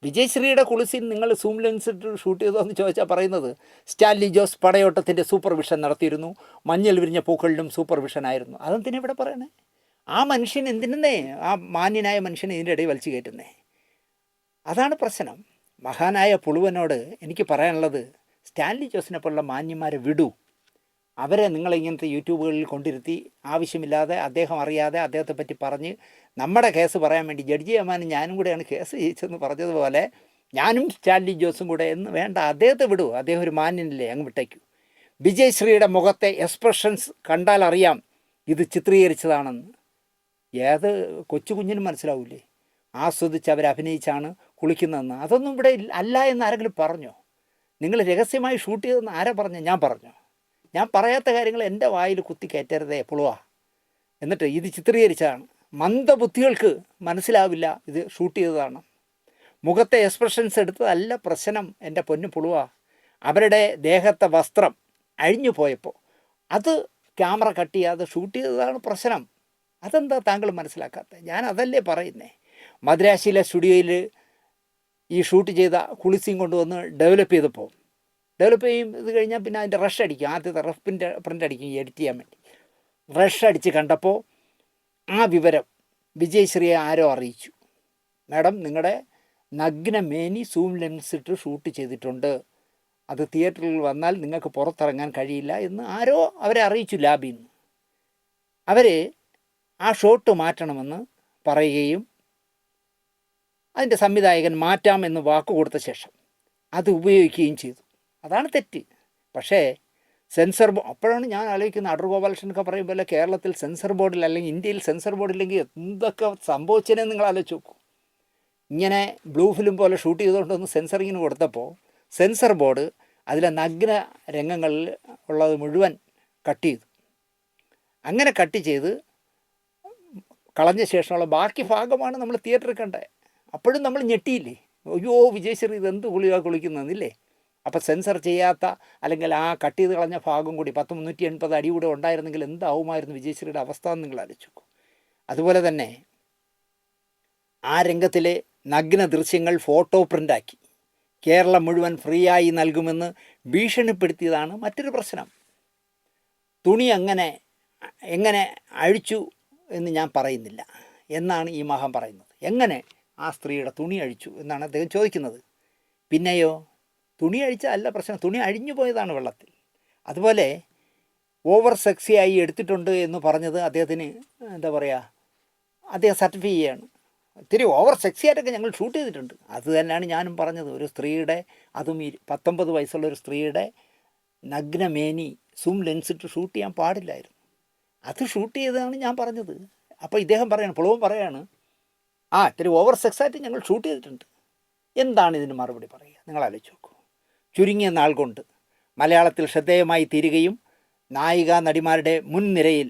വിജയശ്രീയുടെ കുളിസിൻ നിങ്ങൾ സൂം ലെൻസ് ഇട്ട് ഷൂട്ട് ചെയ്തോ എന്ന് ചോദിച്ചാൽ പറയുന്നത് സ്റ്റാൻലി ജോസ് പടയോട്ടത്തിൻ്റെ സൂപ്പർവിഷൻ നടത്തിയിരുന്നു, മഞ്ഞൾ വിരിഞ്ഞ പൂക്കളിലും സൂപ്പർവിഷനായിരുന്നു. അതെന്തിനാ ഇവിടെ പറയണേ? ആ മനുഷ്യൻ എന്തിനേ, ആ മാന്യനായ മനുഷ്യനെ ഇതിൻ്റെ ഇടയിൽ വലിച്ചു കയറ്റുന്നേ? അതാണ് പ്രശ്നം. മഹാനായ പുളുവനോട് എനിക്ക് പറയാനുള്ളത്, സ്റ്റാൻലി ജോസിനെ പോലുള്ള മാന്യന്മാരെ വിടൂ. അവരെ നിങ്ങളിങ്ങനത്തെ യൂട്യൂബുകളിൽ കൊണ്ടിരുത്തി ആവശ്യമില്ലാതെ അദ്ദേഹം അറിയാതെ അദ്ദേഹത്തെ പറ്റി പറഞ്ഞ് നമ്മുടെ കേസ് പറയാൻ വേണ്ടി ജഡ്ജി അമ്മാനും ഞാനും കൂടെയാണ് കേസ് ജയിച്ചതെന്ന് പറഞ്ഞതുപോലെ ഞാനും സ്റ്റാൻലി ജോസും കൂടെ എന്ന് വേണ്ട, അദ്ദേഹത്തെ വിടൂ. അദ്ദേഹം ഒരു മാന്യനല്ലേ, അങ്ങ് വിട്ടേക്കൂ. വിജയശ്രീയുടെ മുഖത്തെ എക്സ്പ്രഷൻസ് കണ്ടാൽ അറിയാം ഇത് ചിത്രീകരിച്ചതാണെന്ന്. ഏത് കൊച്ചു കുഞ്ഞിനും മനസ്സിലാവില്ലേ? ആസ്വദിച്ച് അവരഭിനയിച്ചാണ് കുളിക്കുന്നതെന്ന്. അതൊന്നും ഇവിടെ അല്ല എന്ന് ആരെങ്കിലും പറഞ്ഞോ? നിങ്ങൾ രഹസ്യമായി ഷൂട്ട് ചെയ്തെന്ന് ആരാ പറഞ്ഞോ? ഞാൻ പറഞ്ഞോ? ഞാൻ പറയാത്ത കാര്യങ്ങൾ എൻ്റെ വായിൽ കുത്തി കയറ്റരുതേ പുളുവാ. എന്നിട്ട് ഇത് ചിത്രീകരിച്ചതാണ്. മന്ദബുദ്ധികൾക്ക് മനസ്സിലാവില്ല ഇത് ഷൂട്ട് ചെയ്തതാണ്. മുഖത്തെ എക്സ്പ്രഷൻസ് എടുത്തതല്ല പ്രശ്നം എൻ്റെ പൊന്നു പുളുവാ. അവരുടെ ദേഹത്തെ വസ്ത്രം അഴിഞ്ഞു പോയപ്പോൾ അത് ക്യാമറ കട്ട് ചെയ്യാതെ ഷൂട്ട് ചെയ്തതാണ് പ്രശ്നം. അതെന്താ താങ്കൾ മനസ്സിലാക്കാത്തത്? ഞാൻ അതല്ലേ പറയുന്നേ. മദ്രാശിയിലെ സ്റ്റുഡിയോയിൽ ഈ ഷൂട്ട് ചെയ്ത കുളിസീൻ കൊണ്ടുവന്ന് ഡെവലപ്പ് ചെയ്തപ്പോൾ ഡെവലപ്പ് ചെയ്യും ഇത് കഴിഞ്ഞാൽ പിന്നെ അതിൻ്റെ റഷ് അടിക്കും. ആദ്യത്തെ റഫ് പ്രിൻ്റ് അടിക്കും എഡിറ്റ് ചെയ്യാൻ വേണ്ടി. റഷ് അടിച്ച് കണ്ടപ്പോൾ ആ വിവരം വിജയശ്രീയെ ആരോ അറിയിച്ചു. മാഡം, നിങ്ങളുടെ നഗ്ന മേനി സൂം ലെൻസിട്ട് ഷൂട്ട് ചെയ്തിട്ടുണ്ട്, അത് തിയേറ്ററിൽ വന്നാൽ നിങ്ങൾക്ക് പുറത്തിറങ്ങാൻ കഴിയില്ല എന്ന് ആരോ അവരെ അറിയിച്ചു ലാബിൽ നിന്ന്. അവർ ആ ഷോട്ട് മാറ്റണമെന്ന് പറയുകയും അതിൻ്റെ സംവിധായകൻ മാറ്റാമെന്ന് വാക്ക് കൊടുത്ത ശേഷം അത് ഉപയോഗിക്കുകയും ചെയ്തു. അതാണ് തെറ്റ്. പക്ഷേ സെൻസർ അപ്പോഴാണ് ഞാൻ ആലോചിക്കുന്നത്, അടൂർ ഗോപാലകൃഷ്ണനൊക്കെ പറയുമ്പോൾ കേരളത്തിൽ സെൻസർ ബോർഡിൽ അല്ലെങ്കിൽ ഇന്ത്യയിൽ സെൻസർ ബോർഡില്ലെങ്കിൽ എന്തൊക്കെ സംഭവിച്ചതിനെ നിങ്ങൾ ആലോചിച്ച് നോക്കൂ. ഇങ്ങനെ ബ്ലൂ ഫിലിം പോലെ ഷൂട്ട് ചെയ്തുകൊണ്ടൊന്ന് സെൻസറിങ്ങിന് കൊടുത്തപ്പോൾ സെൻസർ ബോർഡ് അതിലെ നഗ്ന രംഗങ്ങളിൽ ഉള്ളത് മുഴുവൻ കട്ട് ചെയ്തു. അങ്ങനെ കട്ട് ചെയ്ത് കളഞ്ഞ ശേഷമുള്ള ബാക്കി ഭാഗമാണ് നമ്മൾ തിയേറ്ററിൽ കണ്ടത്. അപ്പോഴും നമ്മൾ ഞെട്ടിയില്ലേ? അയ്യോ വിജയശ്രീ ഇതെന്ത് കുളിയാ കുളിക്കുന്നതെന്നില്ലേ? അപ്പോൾ സെൻസർ ചെയ്യാത്ത അല്ലെങ്കിൽ ആ കട്ട് ചെയ്ത് കളഞ്ഞ ഭാഗം കൂടി 380 അടി കൂടെ ഉണ്ടായിരുന്നെങ്കിൽ എന്താവുമായിരുന്നു വിജയശ്രീയുടെ അവസ്ഥ എന്ന് നിങ്ങൾ ആലോചിച്ചു. അതുപോലെ തന്നെ ആ രംഗത്തിലെ നഗ്ന ദൃശ്യങ്ങൾ ഫോട്ടോ പ്രിൻ്റാക്കി കേരളം മുഴുവൻ ഫ്രീ ആയി നൽകുമെന്ന് ഭീഷണിപ്പെടുത്തിയതാണ് മറ്റൊരു പ്രശ്നം. തുണി എങ്ങനെ അഴിച്ചു എന്ന് ഞാൻ പറയുന്നില്ല എന്നാണ് ഈ മഹാൻ പറയുന്നത്. എങ്ങനെ ആ സ്ത്രീയുടെ തുണി അഴിച്ചു എന്നാണ് അദ്ദേഹം ചോദിക്കുന്നത്. പിന്നെയോ തുണി അഴിച്ചതല്ല പ്രശ്നം, തുണി അഴിഞ്ഞു പോയതാണ് വെള്ളത്തിൽ. അതുപോലെ ഓവർ സെക്സിയായി എടുത്തിട്ടുണ്ട് എന്ന് പറഞ്ഞത് അദ്ദേഹത്തിന് എന്താ പറയുക, അദ്ദേഹം സർട്ടിഫൈ ചെയ്യാണ്. ഇത്തിരി ഓവർ സെക്സിയായിട്ടൊക്കെ ഞങ്ങൾ ഷൂട്ട് ചെയ്തിട്ടുണ്ട്. അത് തന്നെയാണ് ഞാനും പറഞ്ഞത്. ഒരു സ്ത്രീയുടെ, അതും 19 വയസ്സുള്ള ഒരു സ്ത്രീയുടെ നഗ്നമേനി സൂം ലെൻസിട്ട് ഷൂട്ട് ചെയ്യാൻ പാടില്ലായിരുന്നു. അത് ഷൂട്ട് ചെയ്തതാണ് ഞാൻ പറഞ്ഞത്. അപ്പോൾ ഇദ്ദേഹം പറയാണ്, പുളവും പറയാണ്, ഇത്തിരി ഓവർ സെക്സായിട്ട് ഞങ്ങൾ ഷൂട്ട് ചെയ്തിട്ടുണ്ട്. എന്താണ് ഇതിന് മറുപടി പറയുക? നിങ്ങൾ ആലോചിച്ച് നോക്കൂ. ചുരുങ്ങിയ നാൾ കൊണ്ട് മലയാളത്തിൽ ശ്രദ്ധേയമായി തീരുകയും നായിക നടിമാരുടെ മുൻനിരയിൽ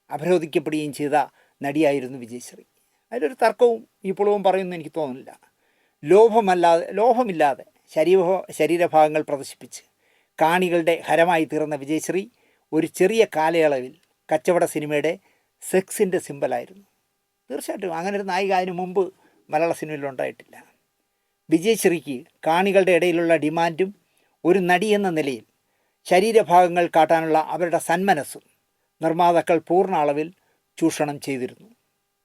അപരോധിക്കപ്പെടുകയും ചെയ്ത നടിയായിരുന്നു വിജയശ്രീ. അതിലൊരു തർക്കവും ഈ പുളവും പറയുമെന്ന് എനിക്ക് തോന്നുന്നില്ല. ലോഭമില്ലാതെ ശരീരഭാഗങ്ങൾ പ്രദർശിപ്പിച്ച് കാണികളുടെ ഹരമായി തീർന്ന വിജയശ്രീ ഒരു ചെറിയ കാലയളവിൽ കച്ചവട സിനിമയുടെ സെക്സിൻ്റെ സിമ്പലായിരുന്നു. തീർച്ചയായിട്ടും അങ്ങനെ ഒരു നായിക അതിനു മുമ്പ് മലയാള സിനിമയിൽ ഉണ്ടായിട്ടില്ല. വിജയശ്രീക്ക് കാണികളുടെ ഇടയിലുള്ള ഡിമാൻഡും ഒരു നടി എന്ന നിലയിൽ ശരീരഭാഗങ്ങൾ കാട്ടാനുള്ള അവരുടെ സന്മനസ്സും നിർമ്മാതാക്കൾ പൂർണ്ണ അളവിൽ ചൂഷണം ചെയ്തിരുന്നു.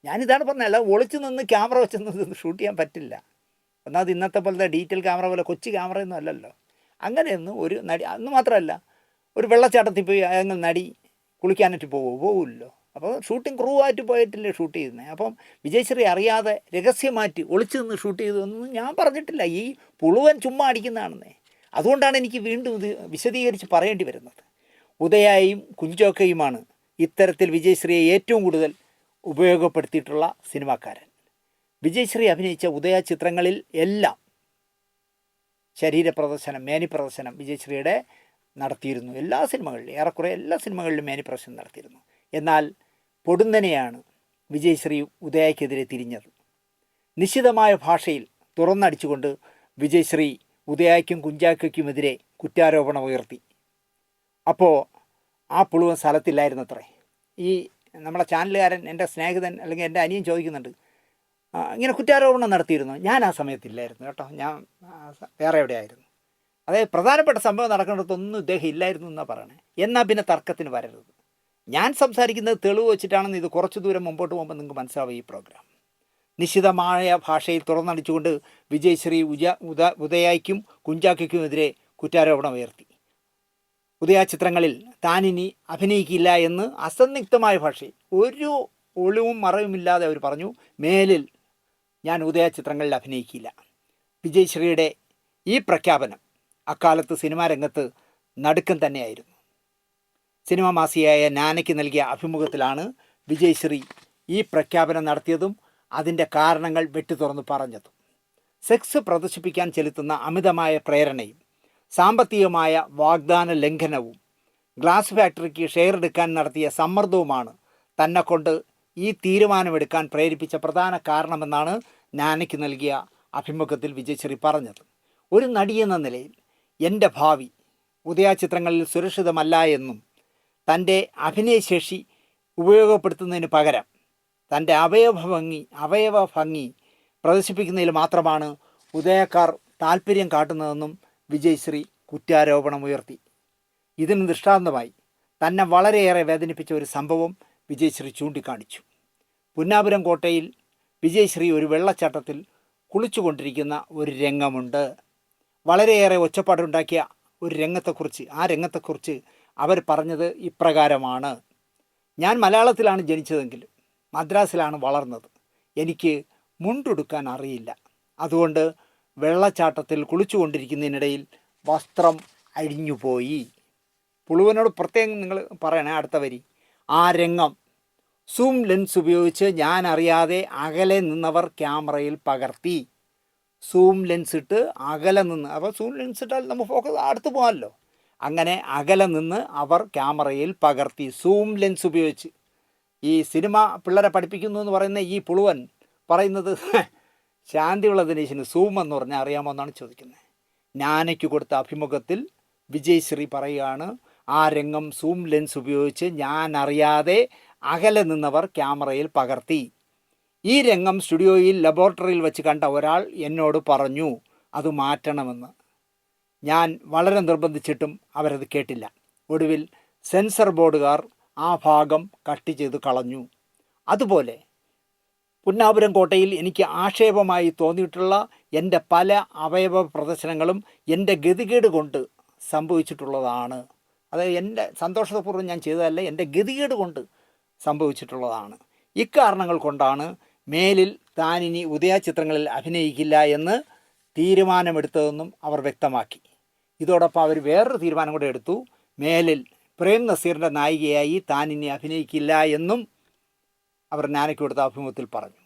ഞാനിതാണ് പറഞ്ഞത്, അല്ല ഒളിച്ചു നിന്ന് ക്യാമറ വെച്ചൊന്നും ഷൂട്ട് ചെയ്യാൻ പറ്റില്ല. ഒന്നാമത് ഇന്നത്തെ പോലത്തെ ഡീറ്റെയിൽ ക്യാമറ പോലെ കൊച്ചു ക്യാമറയൊന്നും അല്ലല്ലോ. അങ്ങനെയൊന്നും ഒരു നടി, അന്ന് മാത്രമല്ല, ഒരു വെള്ളച്ചാട്ടത്തിൽ പോയി അങ്ങനെ നടി കുളിക്കാനായിട്ട് പോവില്ലല്ലോ. അപ്പോൾ ഷൂട്ടിംഗ് ക്രൂ ആയിട്ട് പോയിട്ടില്ലേ ഷൂട്ട് ചെയ്യുന്നത്. അപ്പം വിജയശ്രീ അറിയാതെ രഹസ്യമായിട്ട് ഒളിച്ചു നിന്ന് ഷൂട്ട് ചെയ്തതൊന്നും ഞാൻ പറഞ്ഞിട്ടില്ല. ഈ പുളുവൻ ചുമ്മാ അടിക്കുന്നതാണെന്നേ. അതുകൊണ്ടാണ് എനിക്ക് വീണ്ടും ഇത് വിശദീകരിച്ച് പറയേണ്ടി വരുന്നത്. ഉദയയും കുഞ്ചോക്കയുമാണ് ഇത്തരത്തിൽ വിജയശ്രീയെ ഏറ്റവും കൂടുതൽ ഉപയോഗപ്പെടുത്തിയിട്ടുള്ള സിനിമാക്കാരൻ. വിജയശ്രീ അഭിനയിച്ച ഉദയ ചിത്രങ്ങളിൽ എല്ലാം ശരീരപ്രദർശനം, മേനി പ്രദർശനം വിജയശ്രീയുടെ നടത്തിയിരുന്നു. എല്ലാ സിനിമകളിലും, ഏറെക്കുറെ എല്ലാ സിനിമകളിലും മേനി പ്രദർശനം നടത്തിയിരുന്നു. എന്നാൽ പൊടുന്നനെയാണ് വിജയശ്രീ ഉദയക്കെതിരെ തിരിഞ്ഞത്. നിശ്ചിതമായ ഭാഷയിൽ തുറന്നടിച്ചുകൊണ്ട് വിജയശ്രീ ഉദയയ്ക്കും കുഞ്ചാക്കയ്ക്കുമെതിരെ കുറ്റാരോപണം ഉയർത്തി. അപ്പോൾ ആ പുളുവൻ സ്ഥലത്തില്ലായിരുന്നത്രേ. ഈ നമ്മുടെ ചാനലുകാരൻ, എൻ്റെ സ്നേഹിതൻ അല്ലെങ്കിൽ എൻ്റെ അനിയൻ ചോദിക്കുന്നുണ്ട്, ഇങ്ങനെ കുറ്റാരോപണം നടത്തിയിരുന്നു. ഞാൻ ആ സമയത്തില്ലായിരുന്നു കേട്ടോ, ഞാൻ വേറെ എവിടെയായിരുന്നു. അതായത് പ്രധാനപ്പെട്ട സംഭവം നടക്കേണ്ടതൊന്നും ഇദ്ദേഹം ഇല്ലായിരുന്നു എന്നാണ് പറയണേ. എന്നാൽ പിന്നെ തർക്കത്തിന് വരരുത്. ഞാൻ സംസാരിക്കുന്നത് തെളിവ് വെച്ചിട്ടാണെന്ന് ഇത് കുറച്ച് ദൂരം മുമ്പോട്ട് പോകുമ്പോൾ നിങ്ങൾക്ക് മനസ്സിലാവും. ഈ പ്രോഗ്രാം നിശ്ചിതമായ ഭാഷയിൽ തുറന്നടിച്ചുകൊണ്ട് വിജയശ്രീ ഉദയയ്ക്കും കുഞ്ചാക്കയ്ക്കുമെതിരെ കുറ്റാരോപണം ഉയർത്തി. ഉദയ ചിത്രങ്ങളിൽ താൻ ഇനി അഭിനയിക്കില്ല എന്ന് അസന്നിഗ്ധമായ ഭാഷയിൽ ഒരു ഒളിവും മറവുമില്ലാതെ അവർ പറഞ്ഞു. മേലിൽ ഞാൻ ഉദയ ചിത്രങ്ങളിൽ അഭിനയിക്കില്ല. വിജയശ്രീയുടെ ഈ പ്രഖ്യാപനം അക്കാലത്ത് സിനിമാ രംഗത്ത് നടുക്കം തന്നെയായിരുന്നു. സിനിമാ മാസികയായ നാനയ്ക്ക് നൽകിയ അഭിമുഖത്തിലാണ് വിജയശ്രീ ഈ പ്രഖ്യാപനം നടത്തിയതും അതിൻ്റെ കാരണങ്ങൾ വെട്ടിത്തുറന്ന് പറഞ്ഞതും. സെക്സ് പ്രദർശിപ്പിക്കാൻ ചെലുത്തുന്ന അമിതമായ പ്രേരണയും സാമ്പത്തികമായ വാഗ്ദാന ലംഘനവും ഗ്ലാസ് ഫാക്ടറിക്ക് ഷെയർ എടുക്കാൻ നടത്തിയ സമ്മർദ്ദവുമാണ് തന്നെക്കൊണ്ട് ഈ തീരുമാനമെടുക്കാൻ പ്രേരിപ്പിച്ച പ്രധാന കാരണമെന്നാണ് നാനയ്ക്ക് നൽകിയ അഭിമുഖത്തിൽ വിജയശ്രീ പറഞ്ഞത്. ഒരു നടിയെന്ന നിലയിൽ എൻ്റെ ഭാവി ഉദയ ചിത്രങ്ങളിൽ സുരക്ഷിതമല്ല എന്നും തൻ്റെ അഭിനയശേഷി ഉപയോഗപ്പെടുത്തുന്നതിന് പകരം തൻ്റെ അവയവ ഭംഗി പ്രദർശിപ്പിക്കുന്നതിൽ മാത്രമാണ് ഉദയക്കാർ താല്പര്യം കാട്ടുന്നതെന്നും വിജയശ്രീ കുറ്റാരോപണമുയർത്തി. ഇതിന് ദൃഷ്ടാന്തമായി തന്നെ വളരെയേറെ വേദനിപ്പിച്ച ഒരു സംഭവം വിജയശ്രീ ചൂണ്ടിക്കാണിച്ചു. പുന്നാപുരം കോട്ടയിൽ വിജയശ്രീ ഒരു വെള്ളച്ചാട്ടത്തിൽ കുളിച്ചുകൊണ്ടിരിക്കുന്ന ഒരു രംഗമുണ്ട്. വളരെയേറെ ഒച്ചപ്പാടുണ്ടാക്കിയ ഒരു രംഗത്തെക്കുറിച്ച് അവർ പറഞ്ഞത് ഇപ്രകാരമാണ്: ഞാൻ മലയാളത്തിലാണ് ജനിച്ചതെങ്കിലും മദ്രാസിലാണ് വളർന്നത്. എനിക്ക് മുണ്ടുടുക്കാൻ അറിയില്ല. അതുകൊണ്ട് വെള്ളച്ചാട്ടത്തിൽ കുളിച്ചുകൊണ്ടിരിക്കുന്നതിനിടയിൽ വസ്ത്രം അഴിഞ്ഞുപോയി. പുളുവനോട് പ്രത്യേകം നിങ്ങൾ പറയണേ അടുത്ത വരി. ആ രംഗം സൂം ലെൻസ് ഉപയോഗിച്ച് ഞാൻ അറിയാതെ അകലെ നിന്നവർ ക്യാമറയിൽ പകർത്തി. സൂം ലെൻസ് ഇട്ട് അകലെ നിന്ന്, അപ്പോൾ സൂം ലെൻസ് ഇട്ടാൽ നമുക്ക് ഫോക്കസ് അടുത്ത് പോകാമല്ലോ. അങ്ങനെ അകലെ നിന്ന് അവർ ക്യാമറയിൽ പകർത്തി സൂം ലെൻസ് ഉപയോഗിച്ച്. ഈ സിനിമ പിള്ളേരെ പഠിപ്പിക്കുന്നു എന്ന് പറയുന്ന ഈ പുളുവൻ പറയുന്നത് ശാന്തിയുള്ള ദിനേശിന് സൂം എന്ന് പറഞ്ഞാൽ അറിയാമോ എന്നാണ് ചോദിക്കുന്നത്. നാനയ്ക്ക് കൊടുത്ത അഭിമുഖത്തിൽ വിജയശ്രീ പറയുകയാണ്, ആ രംഗം സൂം ലെൻസ് ഉപയോഗിച്ച് ഞാൻ അറിയാതെ അകലെ നിന്നവർ ക്യാമറയിൽ പകർത്തി. ഈ രംഗം സ്റ്റുഡിയോയിൽ ലബോറട്ടറിയിൽ വെച്ച് കണ്ട ഒരാൾ എന്നോട് പറഞ്ഞു അത് മാറ്റണമെന്ന്. ഞാൻ വളരെ നിർബന്ധിച്ചിട്ടും അവരത് കേട്ടില്ല. ഒടുവിൽ സെൻസർ ബോർഡുകാർ ആ ഭാഗം കട്ട് ചെയ്ത് കളഞ്ഞു. അതുപോലെ പുന്നാപുരം കോട്ടയിൽ എനിക്ക് ആക്ഷേപമായി തോന്നിയിട്ടുള്ള എൻ്റെ പല അവയവ പ്രദർശനങ്ങളും എൻ്റെ ഗതികേട് കൊണ്ട് സംഭവിച്ചിട്ടുള്ളതാണ്. അത് എൻ്റെ സന്തോഷപൂർവ്വം ഞാൻ ചെയ്തതല്ല, എൻ്റെ ഗതികേട് കൊണ്ട് സംഭവിച്ചിട്ടുള്ളതാണ്. ഇക്കാരണങ്ങൾ കൊണ്ടാണ് മേലിൽ താനിനി ഉദയ ചിത്രങ്ങളിൽ അഭിനയിക്കില്ല എന്ന് തീരുമാനമെടുത്തതെന്നും അവർ വ്യക്തമാക്കി. ഇതോടൊപ്പം അവർ വേറൊരു തീരുമാനം കൂടെ എടുത്തു. മേലിൽ പ്രേം നസീറിൻ്റെ നായികയായി താനിനി അഭിനയിക്കില്ല എന്നും അവർ നാനയ്ക്ക് കൊടുത്ത അഭിമുഖത്തിൽ പറഞ്ഞു.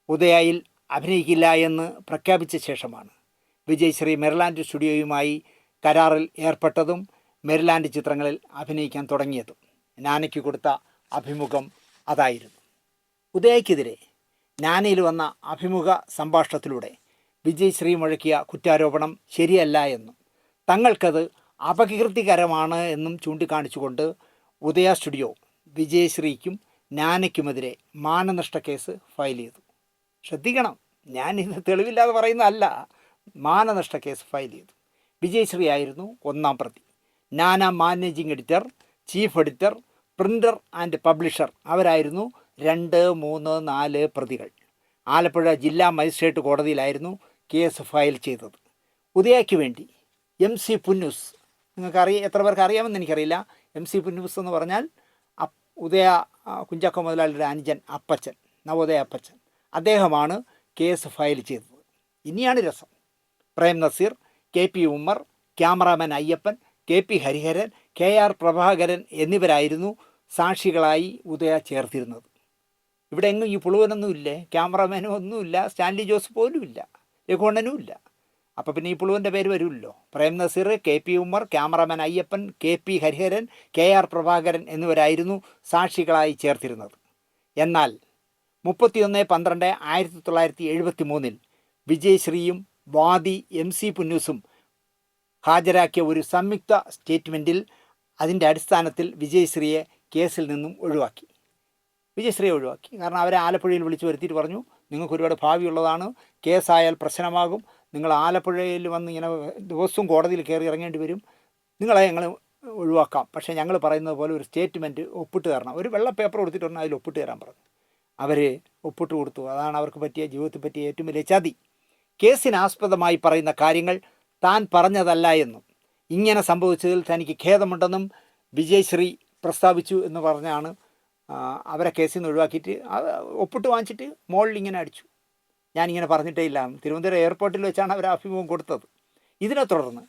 ഉദയയിൽ അഭിനയിക്കില്ല എന്ന് പ്രഖ്യാപിച്ച ശേഷമാണ് വിജയശ്രീ മെറിലാൻഡ് സ്റ്റുഡിയോയുമായി കരാറിൽ ഏർപ്പെട്ടതും മെറിലാൻഡ് ചിത്രങ്ങളിൽ അഭിനയിക്കാൻ തുടങ്ങിയതും. നാനയ്ക്ക് കൊടുത്ത അഭിമുഖം അതായിരുന്നു. ഉദയയ്ക്കെതിരെ നാനയിൽ വന്ന അഭിമുഖ സംഭാഷണത്തിലൂടെ വിജയശ്രീ മുഴക്കിയ കുറ്റാരോപണം ശരിയല്ല എന്നും തങ്ങൾക്കത് അപകീർത്തികരമാണ് എന്നും ചൂണ്ടിക്കാണിച്ചുകൊണ്ട് ഉദയ സ്റ്റുഡിയോ വിജയശ്രീക്കും നാനയ്ക്കുമെതിരെ മാനനഷ്ട കേസ് ഫയൽ ചെയ്തു. ശ്രദ്ധിക്കണം, ഞാനിത് തെളിവില്ലാതെ പറയുന്നതല്ല, മാനനഷ്ട കേസ് ഫയൽ ചെയ്തു. വിജയശ്രീ ആയിരുന്നു ഒന്നാം പ്രതി. Nana managing editor, chief editor, printer and publisher അവരായിരുന്നു 2, 3, 4 പ്രതികൾ. ആലപ്പുഴ ജില്ലാ മജിസ്ട്രേറ്റ് കോടതിയിലായിരുന്നു കേസ് ഫയൽ ചെയ്തത്. ഉദയയ്ക്ക് വേണ്ടി MC പുന്നൂസ്, എത്ര പേർക്ക് അറിയാമെന്ന് എനിക്കറിയില്ല. MC പുന്നൂസ് എന്ന് പറഞ്ഞാൽ ഉദയ കുഞ്ചാക്കോ മുതലാളിയുടെ അനുജൻ അപ്പച്ചൻ, നവോദയ അപ്പച്ചൻ, അദ്ദേഹമാണ് കേസ് ഫയൽ ചെയ്തത്. ഇനിയാണ് രസം. Prem Nazir, KP Ummer, cameraman Ayyappan, KP Hariharan, KR Prabhakaran എന്നിവരായിരുന്നു സാക്ഷികളായി ഉദയ ചേർത്തിരുന്നത്. ഇവിടെ എങ്ങും ഈ പുളുവനൊന്നും ഇല്ലേ, ക്യാമറാമാനും ഒന്നുമില്ല, സ്റ്റാൻലി ജോസ് പോലും ഇല്ല, രഘുവണ്ണനും ഇല്ല. അപ്പോൾ പിന്നെ ഈ പുളുവൻ്റെ പേര് വരുമല്ലോ. Prem Nazir, KP Ummer, cameraman Ayyappan, KP Hariharan, KR Prabhakaran എന്നിവരായിരുന്നു സാക്ഷികളായി ചേർത്തിരുന്നത്. എന്നാൽ 31/12/1973 വിജയശ്രീയും വാദി MC പുന്നൂസും ഹാജരാക്കിയ ഒരു സംയുക്ത സ്റ്റേറ്റ്മെൻറ്റിൽ അതിൻ്റെ അടിസ്ഥാനത്തിൽ വിജയശ്രീയെ കേസിൽ നിന്നും ഒഴിവാക്കി. കാരണം അവരെ ആലപ്പുഴയിൽ വിളിച്ചു വരുത്തിയിട്ട് പറഞ്ഞു, നിങ്ങൾക്ക് ഒരുപാട് ഭാവിയുള്ളതാണ്, കേസായാൽ പ്രശ്നമാകും, നിങ്ങൾ ആലപ്പുഴയിൽ വന്ന് ഇങ്ങനെ ദിവസവും കോടതിയിൽ കയറി ഇറങ്ങേണ്ടി വരും, നിങ്ങളെ ഞങ്ങൾ ഒഴിവാക്കാം, പക്ഷേ ഞങ്ങൾ പറയുന്നത് പോലെ ഒരു സ്റ്റേറ്റ്മെൻറ്റ് ഒപ്പിട്ട് തരണം. ഒരു വെള്ള പേപ്പർ കൊടുത്തിട്ട് പറഞ്ഞാൽ അതിൽ ഒപ്പിട്ട് തരാൻ പറഞ്ഞു. അവർ ഒപ്പിട്ട് കൊടുത്തു. അതാണ് അവർക്ക് പറ്റിയ, ജീവിതത്തിൽ പറ്റിയ ഏറ്റവും വലിയ ചതി. കേസിനാസ്പദമായി പറയുന്ന കാര്യങ്ങൾ താൻ പറഞ്ഞതല്ല എന്നും ഇങ്ങനെ സംഭവിച്ചതിൽ തനിക്ക് ഖേദമുണ്ടെന്നും വിജയശ്രീ പ്രസ്താവിച്ചു എന്ന് പറഞ്ഞാണ് അവരെ കേസിൽ നിന്ന് ഒഴിവാക്കിയിട്ട് ഒപ്പിട്ട് വാങ്ങിച്ചിട്ട് മോളിൽ ഇങ്ങനെ അടിച്ചു. ഞാനിങ്ങനെ പറഞ്ഞിട്ടേ ഇല്ല. തിരുവനന്തപുരം എയർപോർട്ടിൽ വെച്ചാണ് അവർ അഭിമുഖം കൊടുത്തത്. ഇതിനെ തുടർന്ന്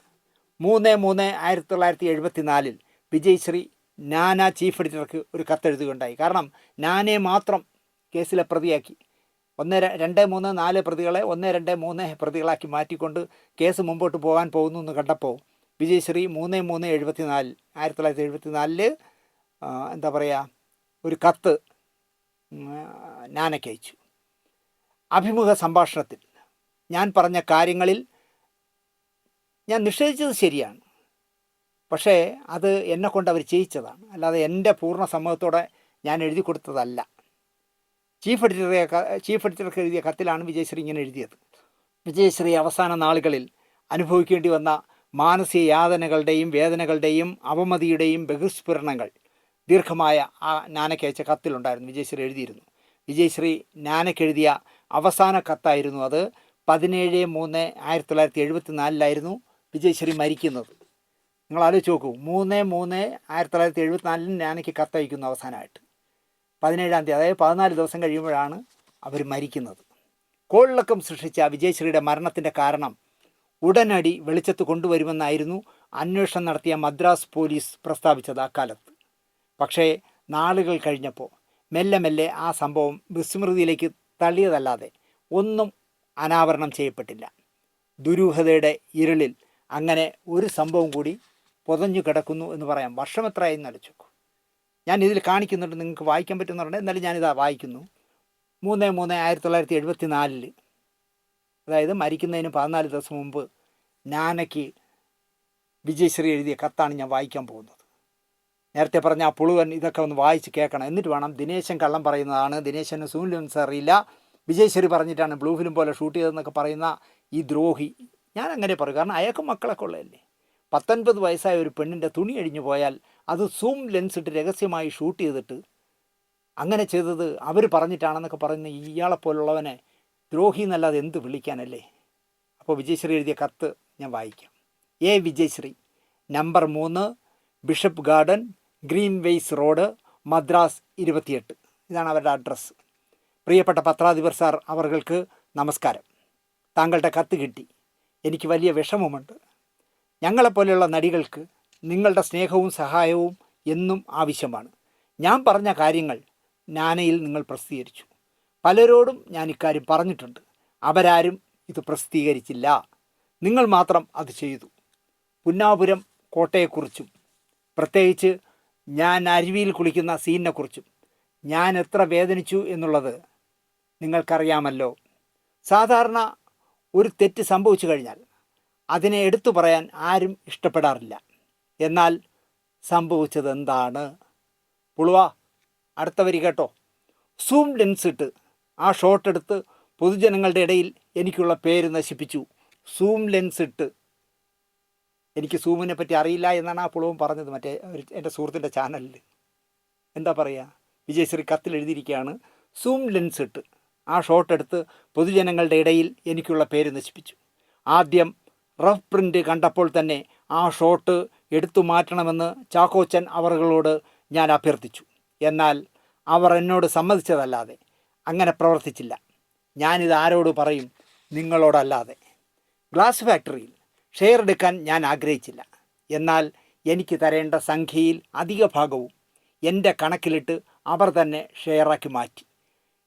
3/3/1974 വിജയശ്രീ നാന ചീഫ് എഡിറ്റർക്ക് ഒരു കത്തെഴുതുകയുണ്ടായി. കാരണം നാനയെ മാത്രം കേസിലെ പ്രതിയാക്കി 1, 2, 3, 4 പ്രതികളെ 1, 2, 3 പ്രതികളാക്കി മാറ്റിക്കൊണ്ട് കേസ് മുമ്പോട്ട് പോകാൻ പോകുന്നു എന്ന് കണ്ടപ്പോൾ വിജയശ്രീ 3/3/1974 എന്താ പറയുക, ഒരു കത്ത് നാനയ്ക്ക് അയച്ചു. അഭിമുഖ സംഭാഷണത്തിൽ ഞാൻ പറഞ്ഞ കാര്യങ്ങളിൽ ഞാൻ നിഷേധിച്ചത് ശരിയാണ്, പക്ഷേ അത് എന്നെക്കൊണ്ട് അവർ ചെയ്യിച്ചതാണ്, അല്ലാതെ എൻ്റെ പൂർണ്ണ സമ്മതത്തോടെ ഞാൻ എഴുതി കൊടുത്തതല്ല. ചീഫ് എഡിറ്റർക്ക് എഴുതിയ കത്തിലാണ് വിജയശ്രീ ഇങ്ങനെ എഴുതിയത്. വിജയശ്രീ അവസാന നാളുകളിൽ അനുഭവിക്കേണ്ടി വന്ന മാനസിക യാതനകളുടെയും വേദനകളുടെയും അവമതിയുടെയും ബഹിസ്ഫുരണങ്ങൾ ദീർഘമായ ആ നാനയ്ക്ക് അയച്ച കത്തിലുണ്ടായിരുന്നു. വിജയശ്രീ എഴുതിയിരുന്നു. വിജയശ്രീ നാനയ്ക്ക് എഴുതിയ അവസാന കത്തായിരുന്നു അത്. 17/3/1974 വിജയശ്രീ മരിക്കുന്നത്. നിങ്ങൾ ആലോചിച്ച് നോക്കൂ, 3/3/1974 നാനയ്ക്ക് കത്തയക്കുന്നു അവസാനമായിട്ട്. 17-ാം തീയതി, അതായത് 14 ദിവസം കഴിയുമ്പോഴാണ് അവർ മരിക്കുന്നത്. കോളിളക്കം സൃഷ്ടിച്ച വിജയശ്രീയുടെ മരണത്തിൻ്റെ കാരണം ഉടനടി വെളിച്ചത്ത് കൊണ്ടുവരുമെന്നായിരുന്നു അന്വേഷണം നടത്തിയ മദ്രാസ് പോലീസ് പ്രസ്താവിച്ചത് അക്കാലത്ത്. പക്ഷേ നാളുകൾ കഴിഞ്ഞപ്പോൾ മെല്ലെ മെല്ലെ ആ സംഭവം വിസ്മൃതിയിലേക്ക് തള്ളിയതല്ലാതെ ഒന്നും അനാവരണം ചെയ്യപ്പെട്ടില്ല. ദുരൂഹതയുടെ ഇരുളിൽ അങ്ങനെ ഒരു സംഭവം കൂടി പുതഞ്ഞു കിടക്കുന്നു എന്ന് പറയാം. വർഷം എത്രയായി എന്നടിച്ചു. ഞാൻ ഇതിൽ കാണിക്കുന്നുണ്ട്, നിങ്ങൾക്ക് വായിക്കാൻ പറ്റുന്നുണ്ട്. എന്നാലും ഞാനിതാ വായിക്കുന്നു. 3/3/1974, അതായത് മരിക്കുന്നതിന് 14 ദിവസം മുമ്പ് നാനയ്ക്ക് വിജയശ്രീ എഴുതിയ കത്താണ് ഞാൻ വായിക്കാൻ പോകുന്നത്. നേരത്തെ പറഞ്ഞ ആ പുളുവൻ ഇതൊക്കെ ഒന്ന് വായിച്ച് കേൾക്കണം. എന്നിട്ട് വേണം. ദിനേശൻ കള്ളം പറയുന്നതാണ്, ദിനേശന് സൂര്യൻസ് അറിയില്ല, വിജയശ്രീ പറഞ്ഞിട്ടാണ് ബ്ലൂ ഫിലിം പോലെ ഷൂട്ട് ചെയ്തതെന്നൊക്കെ പറയുന്ന ഈ ദ്രോഹി. ഞാൻ അങ്ങനെ പറയും, കാരണം അയാൾക്ക് മക്കളൊക്കെ ഉള്ളതല്ലേ. 19 വയസ്സായ ഒരു പെണ്ണിൻ്റെ തുണി അഴിഞ്ഞു പോയാൽ അത് സൂം ലെൻസ് ഇട്ട് രഹസ്യമായി ഷൂട്ട് ചെയ്തിട്ട് അങ്ങനെ ചെയ്തത് അവർ പറഞ്ഞിട്ടാണെന്നൊക്കെ പറയുന്ന ഇയാളെപ്പോലുള്ളവനെ ദ്രോഹി എന്നല്ലാതെ എന്ത് വിളിക്കാനല്ലേ. അപ്പോൾ വിജയശ്രീ എഴുതിയ കത്ത് ഞാൻ വായിക്കാം. A Vijayasree, number 3, bishop garden, green ways road, Madras 28. ഇതാണ് അവരുടെ അഡ്രസ്സ്. പ്രിയപ്പെട്ട പത്രാധിപർ സാർ അവർക്ക് നമസ്കാരം. താങ്കളുടെ കത്ത് കിട്ടി. എനിക്ക് വലിയ വിഷമമുണ്ട്. ഞങ്ങളെപ്പോലെയുള്ള നടികൾക്ക് നിങ്ങളുടെ സ്നേഹവും സഹായവും എന്നും ആവശ്യമാണ്. ഞാൻ പറഞ്ഞ കാര്യങ്ങൾ നാനയിൽ നിങ്ങൾ പ്രസിദ്ധീകരിച്ചു. പലരോടും ഞാൻ ഇക്കാര്യം പറഞ്ഞിട്ടുണ്ട്. അവരാരും ഇത് പ്രസിദ്ധീകരിച്ചില്ല. നിങ്ങൾ മാത്രം അത് ചെയ്തു. പുന്നാപുരം കോട്ടയെക്കുറിച്ചും പ്രത്യേകിച്ച് ഞാൻ അരുവിയിൽ കുളിക്കുന്ന സീനിനെക്കുറിച്ചും ഞാൻ എത്ര വേദനിച്ചു എന്നുള്ളത് നിങ്ങൾക്കറിയാമല്ലോ. സാധാരണ ഒരു തെറ്റ് സംഭവിച്ചു കഴിഞ്ഞാൽ അതിനെ എടുത്തു പറയാൻ ആരും ഇഷ്ടപ്പെടാറില്ല. എന്നാൽ സംഭവിച്ചത് എന്താണ്? പുളുവ, അടുത്ത വരി കേട്ടോ. സൂം ലെൻസ് ഇട്ട് ആ ഷോട്ട് എടുത്ത് പൊതുജനങ്ങളുടെ ഇടയിൽ എനിക്കുള്ള പേര് നശിപ്പിച്ചു. സൂം ലെൻസ് ഇട്ട്. എനിക്ക് സൂമിനെ പറ്റി അറിയില്ല എന്നാണ് ആ പുളുവൻ പറഞ്ഞത് മറ്റേ എൻ്റെ സുഹൃത്തിൻ്റെ ചാനലിൽ. എന്താ പറയുക, വിജയശ്രീ കത്തിൽ എഴുതിയിരിക്കുകയാണ്, സൂം ലെൻസ് ഇട്ട് ആ ഷോട്ട് എടുത്ത് പൊതുജനങ്ങളുടെ ഇടയിൽ എനിക്കുള്ള പേര് നശിപ്പിച്ചു. ആദ്യം റഫ് പ്രിൻ്റ് കണ്ടപ്പോൾ തന്നെ ആ ഷോട്ട് എടുത്തു മാറ്റണമെന്ന് ചാക്കോച്ചൻ അവറുകളോട് ഞാൻ അഭ്യർത്ഥിച്ചു. എന്നാൽ അവർ എന്നോട് സമ്മതിച്ചതല്ലാതെ അങ്ങനെ പ്രവർത്തിച്ചില്ല. ഞാനിത് ആരോട് പറയും? നിങ്ങളോടല്ലാതെ. ഗ്ലാസ് ഫാക്ടറിയിൽ ഷെയർ എടുക്കാൻ ഞാൻ ആഗ്രഹിച്ചില്ല. എന്നാൽ എനിക്ക് തരേണ്ട സംഖ്യയിൽ അധിക ഭാഗവും എൻ്റെ കണക്കിലിട്ട് അവർ തന്നെ ഷെയറാക്കി മാറ്റി.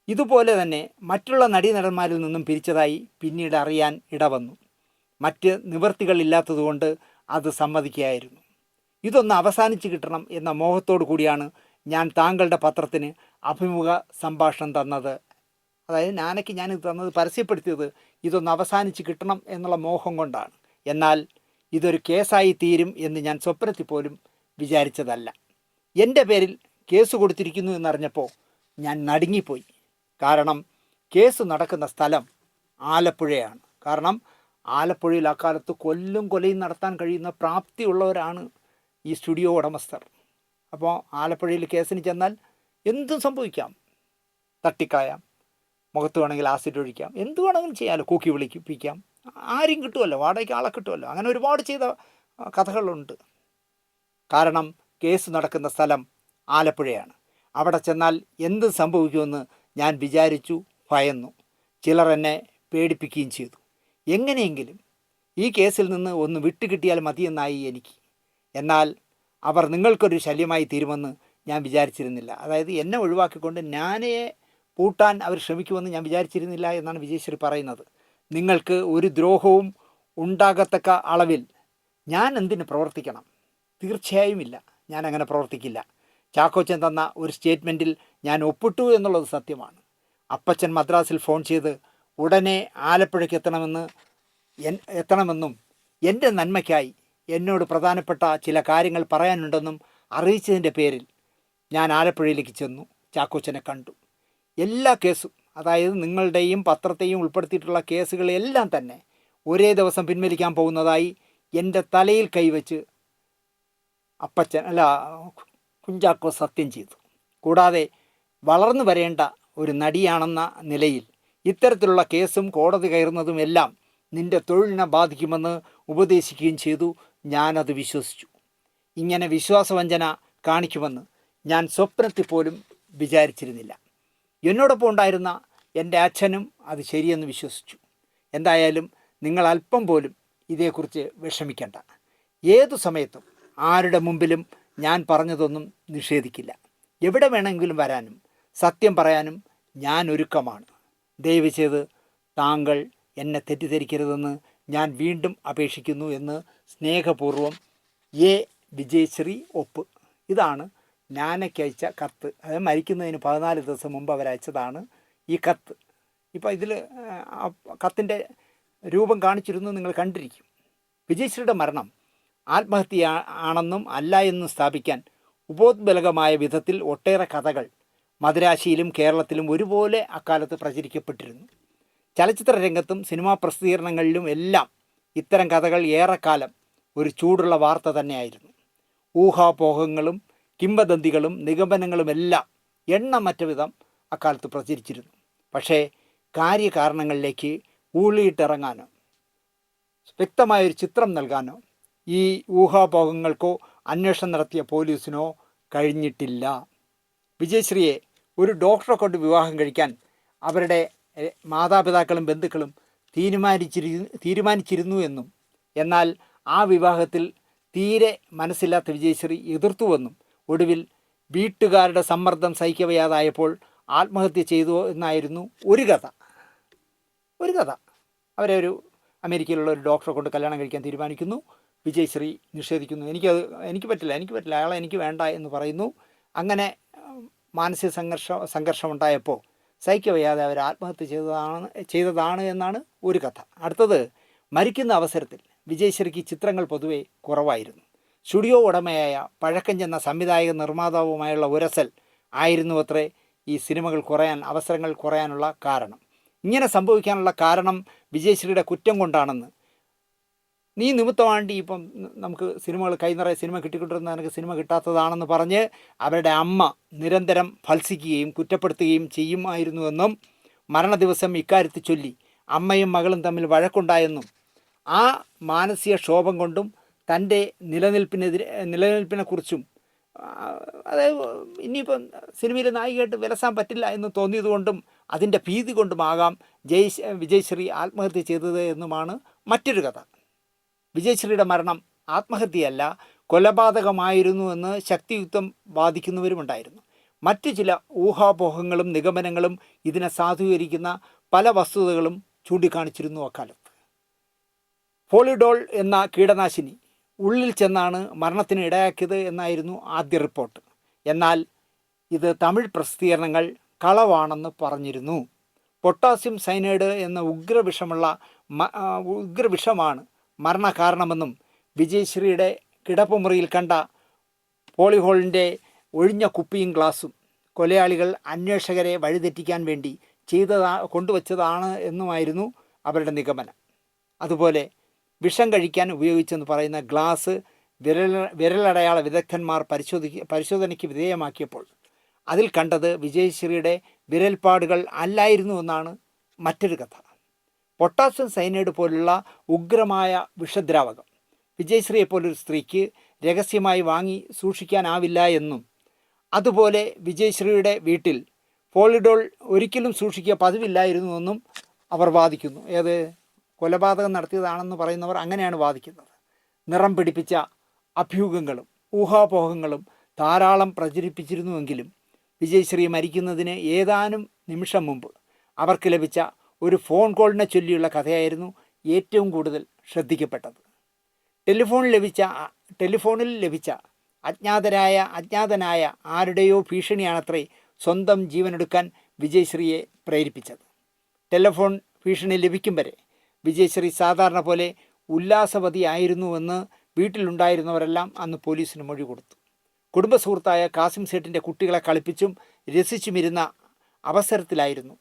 ഇതുപോലെ തന്നെ മറ്റുള്ള നടീനടന്മാരിൽ നിന്നും പിരിച്ചതായി പിന്നീട് അറിയാൻ ഇടവന്നു. മറ്റ് നിവൃത്തികളില്ലാത്തതുകൊണ്ട് അത് സമ്മതിക്കുകയായിരുന്നു. ഇതൊന്ന് അവസാനിച്ച് കിട്ടണം എന്ന മോഹത്തോടു കൂടിയാണ് ഞാൻ താങ്കളുടെ പത്രത്തിന് അഭിമുഖ സംഭാഷണം തന്നത്. അതായത് നാനയ്ക്ക് ഞാനിത് തന്നത്, പരസ്യപ്പെടുത്തിയത് ഇതൊന്ന് അവസാനിച്ച് കിട്ടണം എന്നുള്ള മോഹം കൊണ്ടാണ്. എന്നാൽ ഇതൊരു കേസായി തീരും എന്ന് ഞാൻ സ്വപ്നത്തിൽ പോലും വിചാരിച്ചതല്ല. എൻ്റെ പേരിൽ കേസ് കൊടുത്തിരിക്കുന്നു എന്നറിഞ്ഞപ്പോൾ ഞാൻ നടുങ്ങിപ്പോയി. കാരണം കേസ് നടക്കുന്ന സ്ഥലം ആലപ്പുഴയാണ്. കാരണം ആലപ്പുഴയിൽ അക്കാലത്ത് കൊലയും നടത്താൻ കഴിയുന്ന പ്രാപ്തിയുള്ളവരാണ് ഈ സ്റ്റുഡിയോ ഉടമസ്ഥർ. അപ്പോൾ ആലപ്പുഴയിൽ കേസിന് ചെന്നാൽ എന്തും സംഭവിക്കാം. തട്ടിക്കളയാം, മുഖത്ത് വേണമെങ്കിൽ ആസിഡ് ഒഴിക്കാം, എന്ത് വേണമെങ്കിലും ചെയ്യാമല്ലോ, കൂക്കി വിളിപ്പിക്കാം, ആരും കിട്ടുമല്ലോ, വാടകയ്ക്ക് ആളെ കിട്ടുമല്ലോ. അങ്ങനെ ഒരുപാട് ചെയ്ത കഥകളുണ്ട്. കാരണം കേസ് നടക്കുന്ന സ്ഥലം ആലപ്പുഴയാണ്. അവിടെ ചെന്നാൽ എന്ത് സംഭവിക്കുമെന്ന് ഞാൻ വിചാരിച്ചു, ഭയന്നു. ചിലർ എന്നെ പേടിപ്പിക്കുകയും ചെയ്തു. എങ്ങനെയെങ്കിലും ഈ കേസിൽ നിന്ന് ഒന്ന് വിട്ടുകിട്ടിയാൽ മതിയെന്നായി എനിക്ക്. എന്നാൽ അവർ നിങ്ങൾക്കൊരു ശല്യമായി തീരുമെന്ന് ഞാൻ വിചാരിച്ചിരുന്നില്ല. അതായത് എന്നെ ഒഴിവാക്കിക്കൊണ്ട് ഞാനയെ പൂട്ടാൻ അവർ ശ്രമിക്കുമെന്ന് ഞാൻ വിചാരിച്ചിരുന്നില്ല എന്നാണ് വിജയശ്രീ പറയുന്നത്. നിങ്ങൾക്ക് ഒരു ദ്രോഹവും ഉണ്ടാകത്തക്ക അളവിൽ ഞാൻ എന്തിന് പ്രവർത്തിക്കണം? തീർച്ചയായും ഇല്ല, ഞാൻ അങ്ങനെ പ്രവർത്തിക്കില്ല. ചാക്കോച്ചൻ തന്ന ഒരു സ്റ്റേറ്റ്മെൻറ്റിൽ ഞാൻ ഒപ്പിട്ടു എന്നുള്ളത് സത്യമാണ്. അപ്പച്ചൻ മദ്രാസിൽ ഫോൺ ചെയ്ത് ഉടനെ ആലപ്പുഴയ്ക്ക് എത്തണമെന്നും എൻ്റെ നന്മയ്ക്കായി എന്നോട് പ്രധാനപ്പെട്ട ചില കാര്യങ്ങൾ പറയാനുണ്ടെന്നും അറിയിച്ചതിൻ്റെ പേരിൽ ഞാൻ ആലപ്പുഴയിലേക്ക് ചെന്നു. ചാക്കോച്ചനെ കണ്ടു. എല്ലാ കേസും, അതായത് നിങ്ങളുടെയും പത്രത്തെയും ഉൾപ്പെടുത്തിയിട്ടുള്ള കേസുകളെല്ലാം തന്നെ ഒരേ ദിവസം പിൻവലിക്കാൻ പോകുന്നതായി എൻ്റെ തലയിൽ കൈവച്ച് കുഞ്ചാക്കോ സത്യം ചെയ്തു. കൂടാതെ വളർന്നു വരേണ്ട ഒരു നടിയാണെന്ന നിലയിൽ ഇത്തരത്തിലുള്ള കേസും കോടതി കയറുന്നതും എല്ലാം നിൻ്റെ തൊഴിലിനെ ബാധിക്കുമെന്ന് ഉപദേശിക്കുകയും ചെയ്തു. ഞാനത് വിശ്വസിച്ചു. ഇങ്ങനെ വിശ്വാസവഞ്ചന കാണിക്കുമെന്ന് ഞാൻ സ്വപ്നത്തിൽ പോലും വിചാരിച്ചിരുന്നില്ല. എന്നോടൊപ്പം ഉണ്ടായിരുന്ന എൻ്റെ അച്ഛനും അത് ശരിയെന്ന് വിശ്വസിച്ചു. എന്തായാലും നിങ്ങൾ അല്പം പോലും ഇതേക്കുറിച്ച് വിഷമിക്കേണ്ട. ഏതു സമയത്തും ആരുടെ മുമ്പിലും ഞാൻ പറഞ്ഞതൊന്നും നിഷേധിക്കില്ല. എവിടെ വേണമെങ്കിലും വരാനും സത്യം പറയാനും ഞാൻ ഒരുക്കമാണ്. ദയവ് ചെയ്ത് താങ്കൾ എന്നെ തെറ്റിദ്ധരിക്കരുതെന്ന് ഞാൻ വീണ്ടും അപേക്ഷിക്കുന്നു എന്ന് സ്നേഹപൂർവ്വം എ. വിജയശ്രീ ഒപ്പ്. ഇതാണ് ഞാനയ്ക്കയച്ച കത്ത്. അത് മരിക്കുന്നതിന് 14 ദിവസം മുമ്പ് അവരയച്ചതാണ് ഈ കത്ത്. ഇപ്പോൾ ഇതിൽ കത്തിൻ്റെ രൂപം കാണിച്ചിരുന്നു, നിങ്ങൾ കണ്ടിരിക്കും. വിജയശ്രീയുടെ മരണം ആത്മഹത്യ ആണെന്നും അല്ല എന്നും സ്ഥാപിക്കാൻ ഉപോദ്ബലകമായ വിധത്തിൽ ഒട്ടേറെ കഥകൾ മദിരാശിയിലും കേരളത്തിലും ഒരുപോലെ അക്കാലത്ത് പ്രചരിക്കപ്പെട്ടിരുന്നു. ചലച്ചിത്ര രംഗത്തും സിനിമാ പ്രസിദ്ധീകരണങ്ങളിലും എല്ലാം ഇത്തരം കഥകൾ ഏറെക്കാലം ഒരു ചൂടുള്ള വാർത്ത തന്നെയായിരുന്നു. ഊഹാപോഹങ്ങളും കിംവദന്തികളും നിഗമനങ്ങളുമെല്ലാം എണ്ണമറ്റ വിധം അക്കാലത്ത് പ്രചരിച്ചിരുന്നു. പക്ഷേ കാര്യകാരണങ്ങളിലേക്ക് ഊളിയിട്ടിറങ്ങാനോ വ്യക്തമായൊരു ചിത്രം നൽകാനോ ഈ ഊഹാപോഹങ്ങൾക്കോ അന്വേഷണം നടത്തിയ പോലീസിനോ കഴിഞ്ഞിട്ടില്ല. വിജയശ്രീയെ ഒരു ഡോക്ടറെ കൊണ്ട് വിവാഹം കഴിക്കാൻ അവരുടെ മാതാപിതാക്കളും ബന്ധുക്കളും തീരുമാനിച്ചിരുന്നു എന്നും, എന്നാൽ ആ വിവാഹത്തിൽ തീരെ മനസ്സില്ലാത്ത വിജയശ്രീ എതിർത്തുവെന്നും, ഒടുവിൽ വീട്ടുകാരുടെ സമ്മർദ്ദം സഹിക്കവയ്യാതായപ്പോൾ ആത്മഹത്യ ചെയ്തു എന്നായിരുന്നു ഒരു കഥ. അവരെ ഒരു അമേരിക്കയിലുള്ള ഒരു ഡോക്ടറെ കൊണ്ട് കല്യാണം കഴിക്കാൻ തീരുമാനിക്കുന്നു. വിജയശ്രീ നിഷേധിക്കുന്നു. എനിക്ക് പറ്റില്ല, അയാളെ എനിക്ക് വേണ്ട എന്ന് പറയുന്നു. അങ്ങനെ മാനസിക സംഘർഷം ഉണ്ടായപ്പോൾ സഹിക്കവയ്യാതെ അവർ ആത്മഹത്യ ചെയ്തതാണ് എന്നാണ് ഒരു കഥ. അടുത്തത്, മരിക്കുന്ന അവസരത്തിൽ വിജയശ്രീക്ക് ചിത്രങ്ങൾ പൊതുവെ കുറവായിരുന്നു. സ്റ്റുഡിയോ ഉടമയായ പഴക്കം ചെന്ന സംവിധായക നിർമ്മാതാവുമായുള്ള ഉരസൽ ആയിരുന്നു അത്രേ ഈ അവസരങ്ങൾ കുറയാനുള്ള കാരണം. ഇങ്ങനെ സംഭവിക്കാനുള്ള കാരണം വിജയശ്രീയുടെ കുറ്റം കൊണ്ടാണെന്ന്, നീ നിമിത്തമാണ്ടി ഇപ്പം നമുക്ക് സിനിമകൾ കൈനിറയെ സിനിമ കിട്ടിക്കൊണ്ടിരുന്ന എനിക്ക് സിനിമ കിട്ടാത്തതാണെന്ന് പറഞ്ഞ് അവരുടെ അമ്മ നിരന്തരം ഭത്സിക്കുകയും കുറ്റപ്പെടുത്തുകയും ചെയ്യുമായിരുന്നുവെന്നും, മരണദിവസം ഇക്കാര്യത്തിൽ ചൊല്ലി അമ്മയും മകളും തമ്മിൽ വഴക്കുണ്ടായെന്നും, ആ മാനസിക ക്ഷോഭം കൊണ്ടും തൻ്റെ നിലനിൽപ്പിനെക്കുറിച്ചും, അതായത് ഇനിയിപ്പം സിനിമയിൽ നായികയായിട്ട് വിലസാൻ പറ്റില്ല എന്ന് തോന്നിയതുകൊണ്ടും അതിൻ്റെ ഭീതി കൊണ്ടുമാകാം വിജയശ്രീ ആത്മഹത്യ ചെയ്തത് എന്നുമാണ് മറ്റൊരു കഥ. വിജയശ്രീയുടെ മരണം ആത്മഹത്യയല്ല, കൊലപാതകമായിരുന്നു എന്ന് ശക്തിയുക്തം വാദിക്കുന്നവരുമുണ്ടായിരുന്നു. മറ്റു ചില ഊഹാപോഹങ്ങളും നിഗമനങ്ങളും ഇതിനെ സാധൂകരിക്കുന്ന പല വസ്തുതകളും ചൂണ്ടിക്കാണിച്ചിരുന്നു അക്കാലത്ത്. പോളിഡോൾ എന്ന കീടനാശിനി ഉള്ളിൽ ചെന്നാണ് മരണത്തിന് ഇടയാക്കിയത് എന്നായിരുന്നു ആദ്യ റിപ്പോർട്ട്. എന്നാൽ ഇത് തമിഴ് പ്രസിദ്ധീകരണങ്ങൾ കളവാണെന്ന് പറഞ്ഞിരുന്നു. പൊട്ടാസ്യം സയനൈഡ് എന്ന ഉഗ്രവിഷമാണ് മരണകാരണമെന്നും, വിജയശ്രീയുടെ കിടപ്പുമുറിയിൽ കണ്ട പോളിഹോളിൻ്റെ ഒഴിഞ്ഞ കുപ്പിയും ഗ്ലാസും കൊലയാളികൾ അന്വേഷകരെ വഴിതെറ്റിക്കാൻ വേണ്ടി കൊണ്ടുവച്ചതാണ് എന്നുമായിരുന്നു അവരുടെ നിഗമനം. അതുപോലെ വിഷം കഴിക്കാൻ ഉപയോഗിച്ചെന്ന് പറയുന്ന ഗ്ലാസ് വിരലടയാള വിദഗ്ധന്മാർ പരിശോധനയ്ക്ക് വിധേയമാക്കിയപ്പോൾ അതിൽ കണ്ടത് വിജയശ്രീയുടെ വിരൽപ്പാടുകൾ അല്ലായിരുന്നു എന്നാണ് മറ്റൊരു കഥ. പൊട്ടാസ്യം സയനൈഡ് പോലുള്ള ഉഗ്രമായ വിഷദ്രാവകം വിജയശ്രീയെപ്പോലൊരു സ്ത്രീക്ക് രഹസ്യമായി വാങ്ങി സൂക്ഷിക്കാനാവില്ല എന്നും അതുപോലെ വിജയശ്രീയുടെ വീട്ടിൽ പോളിഡോൾ ഒരിക്കലും സൂക്ഷിക്കുക പതിവില്ലായിരുന്നുവെന്നും അവർ വാദിക്കുന്നു. ഏത് കൊലപാതകം നടത്തിയതാണെന്ന് പറയുന്നവർ അങ്ങനെയാണ് വാദിക്കുന്നത്. നിറം പിടിപ്പിച്ച അഭ്യൂഹങ്ങളും ഊഹാപോഹങ്ങളും ധാരാളം പ്രചരിപ്പിച്ചിരുന്നുവെങ്കിലും വിജയശ്രീ മരിക്കുന്നതിന് ഏതാനും നിമിഷം മുമ്പ് അവർക്ക് ലഭിച്ച ഒരു ഫോൺ കോളിനെ ചൊല്ലിയുള്ള കഥയായിരുന്നു ഏറ്റവും കൂടുതൽ ശ്രദ്ധിക്കപ്പെട്ടത്. ടെലിഫോണിൽ ലഭിച്ച അജ്ഞാതനായ ആരുടെയോ ഭീഷണിയാണത്രേ സ്വന്തം ജീവനെടുക്കാൻ വിജയശ്രീയെ പ്രേരിപ്പിച്ചത്. ടെലിഫോൺ ഭീഷണി ലഭിക്കും വരെ വിജയശ്രീ സാധാരണ പോലെ ഉല്ലാസവതിയായിരുന്നുവെന്ന് വീട്ടിലുണ്ടായിരുന്നവരെല്ലാം അന്ന് പോലീസിന് മൊഴി കൊടുത്തു. കുടുംബസുഹൃത്തായ കാസിം സേട്ടിൻ്റെ കുട്ടികളെ കളിപ്പിച്ചും രസിച്ചുമിരുന്ന അവസരത്തിലായിരുന്നു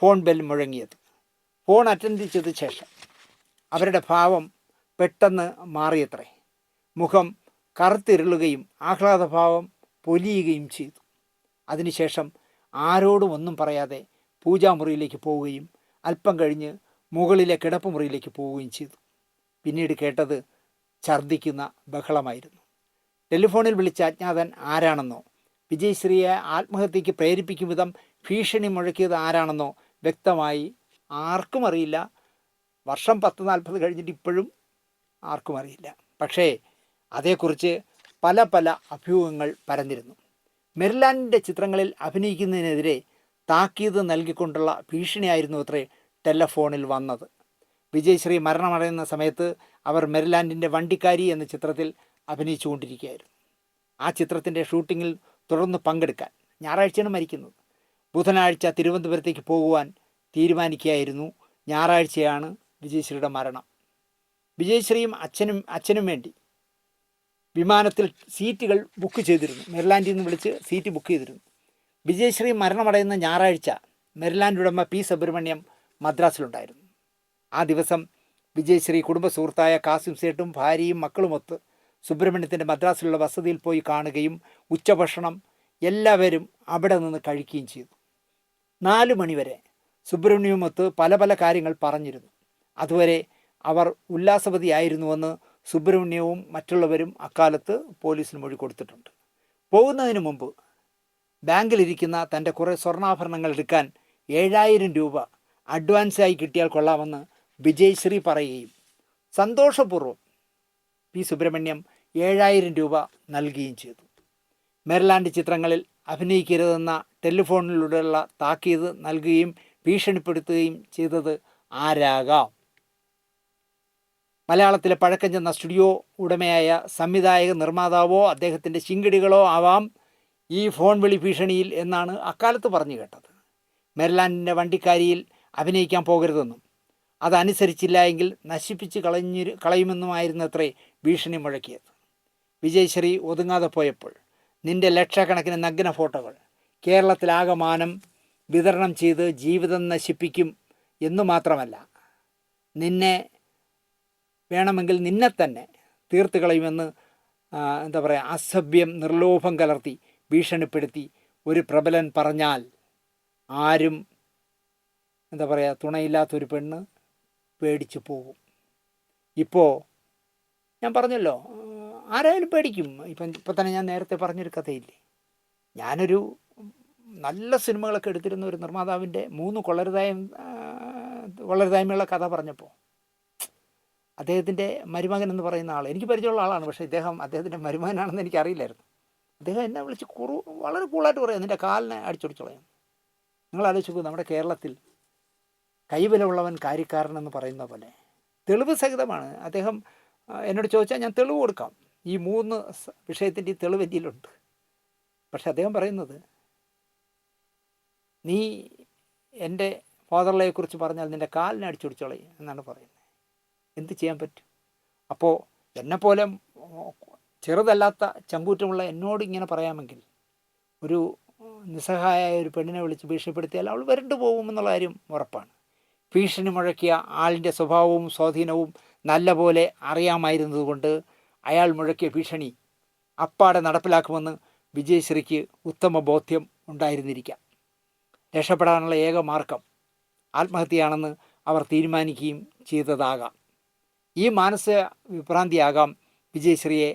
ഫോൺ ബെൽ മുഴങ്ങിയത്. ഫോൺ അറ്റൻഡ് ചെയ്ത ശേഷം അവരുടെ ഭാവം പെട്ടെന്ന് മാറിയത്രേ. മുഖം കറുത്തിരുളുകയും ആഹ്ലാദഭാവം പൊലിയുകയും ചെയ്തു. അതിനുശേഷം ആരോടും ഒന്നും പറയാതെ പൂജാമുറിയിലേക്ക് പോവുകയും അല്പം കഴിഞ്ഞ് മുകളിലെ കിടപ്പുമുറിയിലേക്ക് പോവുകയും ചെയ്തു. പിന്നീട് കേട്ടത് ഛർദ്ദിക്കുന്ന ബഹളമായിരുന്നു. ടെലിഫോണിൽ വിളിച്ച അജ്ഞാതൻ ആരാണെന്നോ വിജയശ്രീയെ ആത്മഹത്യയ്ക്ക് പ്രേരിപ്പിക്കും വിധം ഭീഷണി മുഴക്കിയത് ആരാണെന്നോ വ്യക്തമായി ആർക്കും അറിയില്ല. വർഷം 10-40 കഴിഞ്ഞിട്ട് ഇപ്പോഴും ആർക്കും അറിയില്ല. പക്ഷേ അതേക്കുറിച്ച് പല അഭ്യൂഹങ്ങൾ പരന്നിരുന്നു. മെരിലാൻഡിൻ്റെ ചിത്രങ്ങളിൽ അഭിനയിക്കുന്നതിനെതിരെ താക്കീത് നൽകിക്കൊണ്ടുള്ള ഭീഷണിയായിരുന്നു അത്രേ ടെലഫോണിൽ വന്നത്. വിജയശ്രീ മരണമടയുന്ന സമയത്ത് അവർ മെരിലാൻഡിൻ്റെ വണ്ടിക്കാരി എന്ന ചിത്രത്തിൽ അഭിനയിച്ചുകൊണ്ടിരിക്കുകയായിരുന്നു. ആ ചിത്രത്തിൻ്റെ ഷൂട്ടിങ്ങിൽ തുടർന്ന് പങ്കെടുക്കാൻ ഞായറാഴ്ചയാണ് മരിക്കുന്നത്. ബുധനാഴ്ച തിരുവനന്തപുരത്തേക്ക് പോകുവാൻ തീരുമാനിക്കുകയായിരുന്നു. ഞായറാഴ്ചയാണ് വിജയശ്രീയുടെ മരണം. വിജയശ്രീയും അച്ഛനും വേണ്ടി വിമാനത്തിൽ സീറ്റുകൾ ബുക്ക് ചെയ്തിരുന്നു. മെരിലാൻഡിൽ നിന്ന് വിളിച്ച് സീറ്റ് ബുക്ക് ചെയ്തിരുന്നു. വിജയശ്രീ മരണമടയുന്ന ഞായറാഴ്ച മെരിലാൻഡ് ഉടമ പി സുബ്രഹ്മണ്യം മദ്രാസിലുണ്ടായിരുന്നു. ആ ദിവസം വിജയശ്രീ കുടുംബസുഹൃത്തായ കാസിം സേട്ടും ഭാര്യയും മക്കളുമൊത്ത് സുബ്രഹ്മണ്യത്തിൻ്റെ മദ്രാസിലുള്ള വസതിയിൽ പോയി കാണുകയും ഉച്ചഭക്ഷണം എല്ലാവരും അവിടെ നിന്ന് കഴിക്കുകയും ചെയ്തു. 4 മണിവരെ സുബ്രഹ്മണ്യവുമൊത്ത് പല കാര്യങ്ങൾ പറഞ്ഞിരുന്നു. അതുവരെ അവർ ഉല്ലാസവതിയായിരുന്നുവെന്ന് സുബ്രഹ്മണ്യവും മറ്റുള്ളവരും അക്കാലത്ത് പോലീസിന് മൊഴി കൊടുത്തിട്ടുണ്ട്. പോകുന്നതിന് മുമ്പ് ബാങ്കിലിരിക്കുന്ന തൻ്റെ കുറേ സ്വർണ്ണാഭരണങ്ങൾ എടുക്കാൻ 7000 രൂപ അഡ്വാൻസായി കിട്ടിയാൽ കൊള്ളാമെന്ന് വിജയശ്രീ പറയുകയും സന്തോഷപൂർവ്വം പി സുബ്രഹ്മണ്യം 7000 രൂപ നൽകുകയും ചെയ്തു. മെരിലാൻഡ് ചിത്രങ്ങളിൽ അഭിനയിക്കരുതെന്ന ടെലിഫോണിലൂടെയുള്ള താക്കീത് നൽകുകയും ഭീഷണിപ്പെടുത്തുകയും ചെയ്തത് ആരാകാം? മലയാളത്തിലെ പഴക്കം ചെന്ന സ്റ്റുഡിയോ ഉടമയായ സംവിധായക നിർമ്മാതാവോ അദ്ദേഹത്തിൻ്റെ ശിങ്കിടികളോ ആവാം ഈ ഫോൺ വിളി ഭീഷണിയിൽ എന്നാണ് അക്കാലത്ത് പറഞ്ഞു കേട്ടത്. മെരിലാൻഡിൻ്റെ വണ്ടിക്കാരിയിൽ അഭിനയിക്കാൻ പോകരുതെന്നും അതനുസരിച്ചില്ല എങ്കിൽ നശിപ്പിച്ച് കളയുമെന്നുമായിരുന്നത്രേ ഭീഷണി മുഴക്കിയത്. വിജയശ്രീ ഒതുങ്ങാതെ പോയപ്പോൾ നിൻ്റെ ലക്ഷക്കണക്കിന് നഗ്ന ഫോട്ടോകൾ കേരളത്തിലാകമാനം വിതരണം ചെയ്ത് ജീവിതം നശിപ്പിക്കും എന്നു മാത്രമല്ല, വേണമെങ്കിൽ നിന്നെ തന്നെ തീർത്ത് കളയുമെന്ന് അസഭ്യം നിർലോഭം കലർത്തി ഭീഷണിപ്പെടുത്തി ഒരു പ്രബലൻ പറഞ്ഞാൽ ആരും തുണയില്ലാത്തൊരു പെണ്ണ് പേടിച്ചു പോകും. ഇപ്പോൾ ഞാൻ പറഞ്ഞല്ലോ, ആരായാലും പേടിക്കും. ഇപ്പം തന്നെ ഞാൻ നേരത്തെ പറഞ്ഞൊരു കഥയില്ലേ, ഞാനൊരു നല്ല സിനിമകളൊക്കെ എടുത്തിരുന്ന ഒരു നിർമ്മാതാവിൻ്റെ 3 കൊള്ളരുതായ്മയുള്ള കഥ പറഞ്ഞപ്പോൾ അദ്ദേഹത്തിൻ്റെ മരുമകൻ എന്ന് പറയുന്ന ആൾ, എനിക്ക് പരിചയമുള്ള ആളാണ്, പക്ഷേ അദ്ദേഹത്തിൻ്റെ മരുമകനാണെന്ന് എനിക്കറിയില്ലായിരുന്നു. അദ്ദേഹം എന്നെ വിളിച്ച് വളരെ കൂളായിട്ട് പറയാം, നിൻ്റെ കാലിനെ അടിച്ചൊടിച്ചോളയാം. നിങ്ങൾ ആലോചിച്ച് നമ്മുടെ കേരളത്തിൽ കൈബലമുള്ളവൻ കാര്യക്കാരനെന്ന് പറയുന്ന പോലെ തെളിവ് സഹിതമാണ്. അദ്ദേഹം എന്നോട് ചോദിച്ചാൽ ഞാൻ തെളിവ് കൊടുക്കാം. ഈ 3 വിഷയത്തിൻ്റെ ഈ തെളിവ് എന്തിലുണ്ട്. പക്ഷെ അദ്ദേഹം പറയുന്നത്, നീ എൻ്റെ ഫാദറിനെക്കുറിച്ച് പറഞ്ഞാൽ നിൻ്റെ കാലിനെ അടിച്ചൊടിച്ചോളയും എന്നാണ് പറയുന്നത്. എന്ത് ചെയ്യാൻ പറ്റും? അപ്പോൾ എന്നെപ്പോലെ ചെറുതല്ലാത്ത ചങ്കൂറ്റമുള്ള എന്നോട് ഇങ്ങനെ പറയാമെങ്കിൽ ഒരു നിസ്സഹായ ഒരു പെണ്ണിനെ വിളിച്ച് ഭീഷണിപ്പെടുത്തിയാൽ അവൾ വരണ്ടു പോകുമെന്നുള്ള കാര്യം ഉറപ്പാണ്. ഭീഷണി മുഴക്കിയ ആളിൻ്റെ സ്വഭാവവും സ്വാധീനവും നല്ലപോലെ അറിയാമായിരുന്നതുകൊണ്ട് അയാൾ മുഴക്കിയ ഭീഷണി അപ്പാടെ നടപ്പിലാക്കുമെന്ന് വിജയശ്രീക്ക് ഉത്തമ ബോധ്യം ഉണ്ടായിരുന്നിരിക്കാം. രക്ഷപ്പെടാനുള്ള ഏക മാർഗം ആത്മഹത്യയാണെന്ന് അവർ തീരുമാനിക്കുകയും ചെയ്തതാകാം. ഈ മാനസിക വിഭ്രാന്തിയാകാം വിജയശ്രീയെ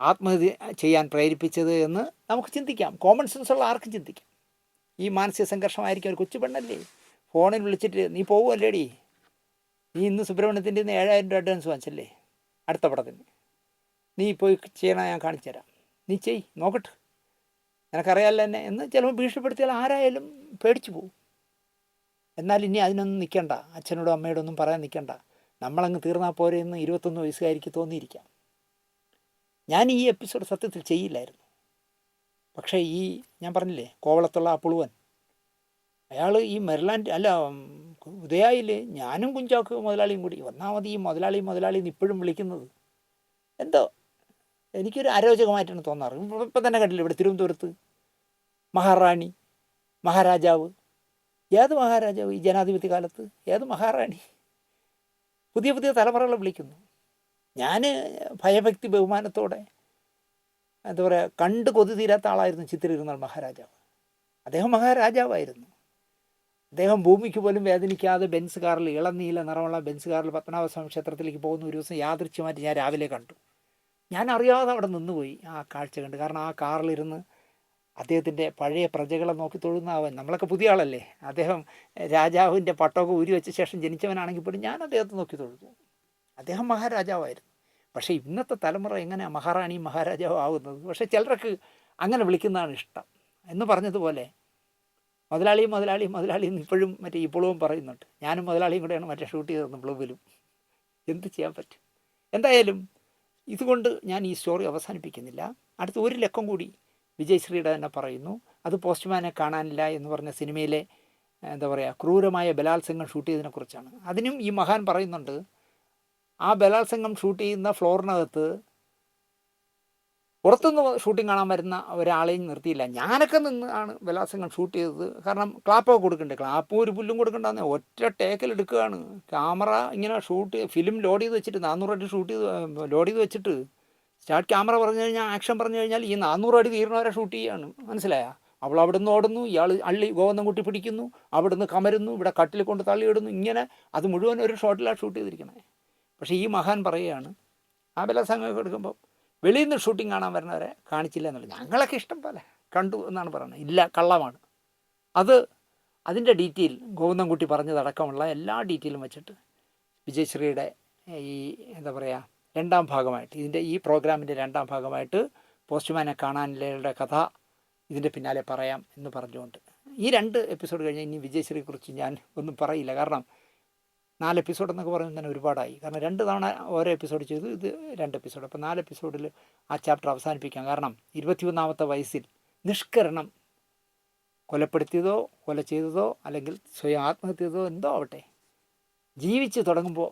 ആത്മഹത്യ ചെയ്യാൻ പ്രേരിപ്പിച്ചത് എന്ന് നമുക്ക് ചിന്തിക്കാം. കോമൺ സെൻസുള്ള ആർക്കും ചിന്തിക്കാം. ഈ മാനസിക സംഘർഷമായിരിക്കും. ഒരു കൊച്ചു പെണ്ണല്ലേ, ഫോണിൽ വിളിച്ചിട്ട് നീ പോകുമല്ലേടി, നീ ഇന്ന് സുബ്രഹ്മണ്യത്തിൻ്റെ ഇന്ന് 7,000 രൂപ അഡ്വാൻസ് വാങ്ങിച്ചല്ലേ അടുത്ത പടത്തിന്, നീ പോയി ചെയ്യണം, ഞാൻ കാണിച്ചു തരാം, നീ ചെയ് നോക്കട്ടെ, നിനക്കറിയാമല്ലോ എന്നെ എന്ന് ചിലപ്പോൾ ഭീഷണിപ്പെടുത്തിയാൽ ആരായാലും പേടിച്ചു പോകും. എന്നാൽ ഇനി അതിനൊന്നും നിൽക്കണ്ട, അച്ഛനോടും അമ്മയോടും ഒന്നും പറയാൻ നിൽക്കണ്ട, നമ്മളങ്ങ് തീർന്നാൽ പോരെ എന്ന് 21 വയസ്സുകാരിക്ക് തോന്നിയിരിക്കാം. ഞാൻ ഈ എപ്പിസോഡ് സത്യത്തിൽ ചെയ്യില്ലായിരുന്നു. പക്ഷേ ഈ ഞാൻ പറഞ്ഞില്ലേ കോവളത്തുള്ള ആ പുളുവൻ, അയാൾ ഈ മെറിലാൻഡ് അല്ല ഉദയായിൽ ഞാനും കുഞ്ചാക്ക് മുതലാളിയും കൂടി ഒന്നാമത് ഈ മുതലാളി ഇപ്പോഴും വിളിക്കുന്നത് എന്തോ എനിക്കൊരു അരോചകമായിട്ടാണ് തോന്നാറ്. ഇപ്പം തന്നെ കണ്ടില്ല ഇവിടെ തിരുവനന്തപുരത്ത് മഹാറാണി, മഹാരാജാവ്. ഏത് മഹാരാജാവ് ഈ ജനാധിപത്യ കാലത്ത്? ഏത് മഹാറാണി? പുതിയ പുതിയ തലമുറകളെ വിളിക്കുന്നു. ഞാൻ ഭയഭക്തി ബഹുമാനത്തോടെ എന്താ പറയുക കണ്ട് കൊതി തീരാത്ത ആളായിരുന്നു ചിത്തിരിരുന്നാൾ മഹാരാജാവ്. അദ്ദേഹം മഹാരാജാവായിരുന്നു. അദ്ദേഹം ഭൂമിക്ക് പോലും വേദനിക്കാതെ ബെൻസ് കാറിൽ, ഇളനീല നിറമുള്ള ബെൻസ് കാറിൽ പത്മനാഭസ്വാമി ക്ഷേത്രത്തിലേക്ക് പോകുന്ന ഒരു ദിവസം യാദൃച്ഛ്യമായിട്ട് ഞാൻ രാവിലെ കണ്ടു. ഞാൻ അറിയാതെ അവിടെ നിന്നുപോയി ആ കാഴ്ച കണ്ട്. കാരണം ആ കാറിലിരുന്ന് അദ്ദേഹത്തിൻ്റെ പഴയ പ്രജകളെ നോക്കി തൊഴുന്നവൻ, നമ്മളൊക്കെ പുതിയ ആളല്ലേ, അദ്ദേഹം രാജാവിൻ്റെ പട്ടമൊക്കെ ഊരി വെച്ച ശേഷം ജനിച്ചവനാണെങ്കിൽ പോലും ഞാൻ അദ്ദേഹത്തെ നോക്കി തൊഴുതു. അദ്ദേഹം മഹാരാജാവായിരുന്നു. പക്ഷേ ഇന്നത്തെ തലമുറ എങ്ങനെയാണ് മഹാറാണിയും മഹാരാജാവും ആകുന്നത്? പക്ഷേ ചിലർക്ക് അങ്ങനെ വിളിക്കുന്നതാണ് ഇഷ്ടം. എന്ന് പറഞ്ഞതുപോലെ മുതലാളിയും എന്ന് ഇപ്പോഴും ഇപ്പോഴും പറയുന്നുണ്ട്. ഞാനും മുതലാളിയും കൂടെയാണ് ഷൂട്ട് ചെയ്തത് ബ്ലൂവിലും. എന്ത് ചെയ്യാൻ പറ്റും? എന്തായാലും ഇതുകൊണ്ട് ഞാൻ ഈ സ്റ്റോറി അവസാനിപ്പിക്കുന്നില്ല. അടുത്ത ഒരു ലക്കം കൂടി വിജയശ്രീയുടെ തന്നെ പറയുന്നു. അത് പോസ്റ്റ്മാനെ കാണാനില്ല എന്ന് പറഞ്ഞ സിനിമയിലെ എന്താ പറയുക ക്രൂരമായ ബലാത്സംഗം ഷൂട്ട് ചെയ്തതിനെക്കുറിച്ചാണ്. അതിനും ഈ മഹാൻ പറയുന്നുണ്ട്, ആ ബലാത്സംഗം ഷൂട്ട് ചെയ്യുന്ന ഫ്ലോറിനകത്ത് പുറത്തുനിന്ന് ഷൂട്ടിംഗ് കാണാൻ വരുന്ന ഒരാളെയും നിർത്തിയില്ല. ഞാനൊക്കെ നിന്ന് ആണ് ബലാത്സംഗം ഷൂട്ട് ചെയ്തത്. കാരണം ക്ലാപ്പൊക്കെ കൊടുക്കണ്ടേ, ക്ലാപ്പും ഒരു പുല്ലും കൊടുക്കണ്ടെന്ന് ഒറ്റ ടേക്കിൽ എടുക്കുകയാണ്. ക്യാമറ ഇങ്ങനെ ഫിലിം ലോഡ് ചെയ്ത് വെച്ചിട്ട് 400 അടി ലോഡ് ചെയ്ത് വെച്ചിട്ട് സ്റ്റാർട്ട് ക്യാമറ പറഞ്ഞു കഴിഞ്ഞാൽ, ആക്ഷൻ പറഞ്ഞു കഴിഞ്ഞാൽ ഈ 400 അടി തീർന്നവരെ ഷൂട്ട് ചെയ്യുകയാണ്. മനസ്സിലായോ? അവൾ അവിടെ നിന്ന് ഓടുന്നു, ഇയാൾ ഗോവന്നം കുട്ടി പിടിക്കുന്നു, അവിടെ നിന്ന് കമരുന്നു, ഇവിടെ കട്ടിൽ കൊണ്ട് തള്ളിയിടുന്നു. ഇങ്ങനെ അത് മുഴുവൻ ഒരു ഷോട്ടിലാണ് ഷൂട്ട് ചെയ്തിരിക്കണേ. പക്ഷേ ഈ മഹാൻ പറയുകയാണ്, ആ ബലാത്സംഗമൊക്കെ എടുക്കുമ്പോൾ വെളിയിൽ നിന്ന് ഷൂട്ടിംഗ് കാണാൻ വരുന്നവരെ കാണിച്ചില്ല എന്നുള്ളത്. ഞങ്ങളൊക്കെ ഇഷ്ടം പോലെ കണ്ടു എന്നാണ് പറയുന്നത്. ഇല്ല, കള്ളമാണ്. അതിൻ്റെ ഡീറ്റെയിൽ ഗോവിന്ദൻകുട്ടി പറഞ്ഞതടക്കമുള്ള എല്ലാ ഡീറ്റെയിലും വെച്ചിട്ട് വിജയശ്രീയുടെ ഈ എന്താ പറയുക രണ്ടാം ഭാഗമായിട്ട്, ഈ പ്രോഗ്രാമിൻ്റെ രണ്ടാം ഭാഗമായിട്ട് പോസ്റ്റ്മാനെ കാണാനില്ലയുടെ കഥ ഇതിൻ്റെ പിന്നാലെ പറയാം എന്ന് പറഞ്ഞുകൊണ്ട് ഈ 2 എപ്പിസോഡ് കഴിഞ്ഞാൽ ഇനി വിജയശ്രീയെക്കുറിച്ച് ഞാൻ ഒന്നും പറയില്ല. കാരണം 4 എപ്പിസോഡ് എന്നൊക്കെ പറയുന്നത് തന്നെ ഒരുപാടായി. കാരണം 2 തവണ ഓരോ എപ്പിസോഡ് ചെയ്തു, ഇത് 2 എപ്പിസോഡ്. അപ്പോൾ 4 എപ്പിസോഡിൽ ആ ചാപ്റ്റർ അവസാനിപ്പിക്കാം. കാരണം 21ാമത്തെ വയസ്സിൽ നിഷ്കരണം കൊലപ്പെടുത്തിയതോ കൊല ചെയ്തതോ അല്ലെങ്കിൽ സ്വയം ആത്മഹത്യ ചെയ്തതോ എന്തോ ആവട്ടെ, ജീവിച്ച് തുടങ്ങുമ്പോൾ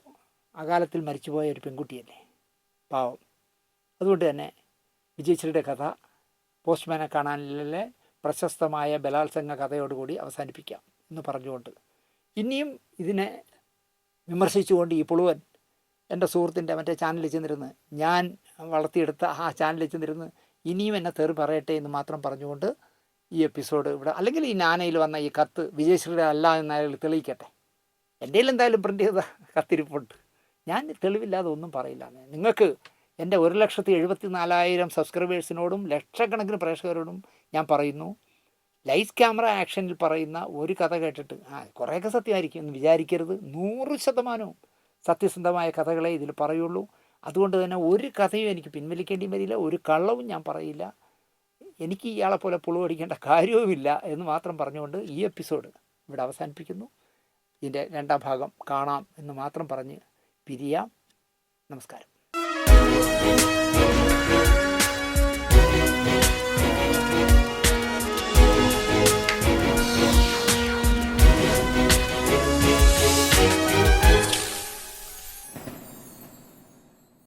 അകാലത്തിൽ മരിച്ചുപോയ ഒരു പെൺകുട്ടിയല്ലേ, പാവം. അതുകൊണ്ട് തന്നെ വിജയശ്രീയുടെ കഥ പോസ്റ്റ്മാനെ കാണാനിലെ പ്രശസ്തമായ ബലാത്സംഗ കഥയോടുകൂടി അവസാനിപ്പിക്കാം എന്ന് പറഞ്ഞുകൊണ്ട് ഇനിയും ഇതിനെ വിമർശിച്ചുകൊണ്ട് ഈ പുളുവൻ എൻ്റെ സുഹൃത്തിൻ്റെ ചാനലിൽ ചെന്നിരുന്ന്, ഞാൻ വളർത്തിയെടുത്ത ആ ചാനലിൽ ചെന്നിരുന്ന് ഇനിയും എന്നെ തെറി പറയട്ടെ എന്ന് മാത്രം പറഞ്ഞുകൊണ്ട് ഈ എപ്പിസോഡ് ഇവിടെ, അല്ലെങ്കിൽ ഈ നാനയിൽ വന്ന ഈ കത്ത് വിജയശ്രീയുടെ അല്ല എന്നായാലും തെളിയിക്കട്ടെ. എൻ്റെ എന്തായാലും പ്രിൻ്റ് ചെയ്ത കത്തിരിപ്പുണ്ട്. ഞാൻ തെളിവില്ലാതെ ഒന്നും പറയില്ല. നിങ്ങൾക്ക് എൻ്റെ 1,74,000 സബ്സ്ക്രൈബേഴ്സിനോടും ലക്ഷക്കണക്കിന് പ്രേക്ഷകരോടും ഞാൻ പറയുന്നു, ലൈറ്റ് ക്യാമറ ആക്ഷനിൽ പറയുന്ന ഒരു കഥ കേട്ടിട്ട് കുറേയൊക്കെ സത്യമായിരിക്കും എന്ന് വിചാരിക്കരുത്. 100% സത്യസന്ധമായ കഥകളെ ഇതിൽ പറയുള്ളൂ. അതുകൊണ്ട് തന്നെ ഒരു കഥയും എനിക്ക് പിൻവലിക്കേണ്ടി വരില്ല, ഒരു കള്ളവും ഞാൻ പറയില്ല. എനിക്ക് ഇയാളെപ്പോലെ പുളുവടിക്കേണ്ട കാര്യവുമില്ല എന്ന് മാത്രം പറഞ്ഞുകൊണ്ട് ഈ എപ്പിസോഡ് ഇവിടെ അവസാനിപ്പിക്കുന്നു. ഇതിൻ്റെ രണ്ടാം ഭാഗം കാണാം എന്ന് മാത്രം പറഞ്ഞ് പിരിയാം. നമസ്കാരം.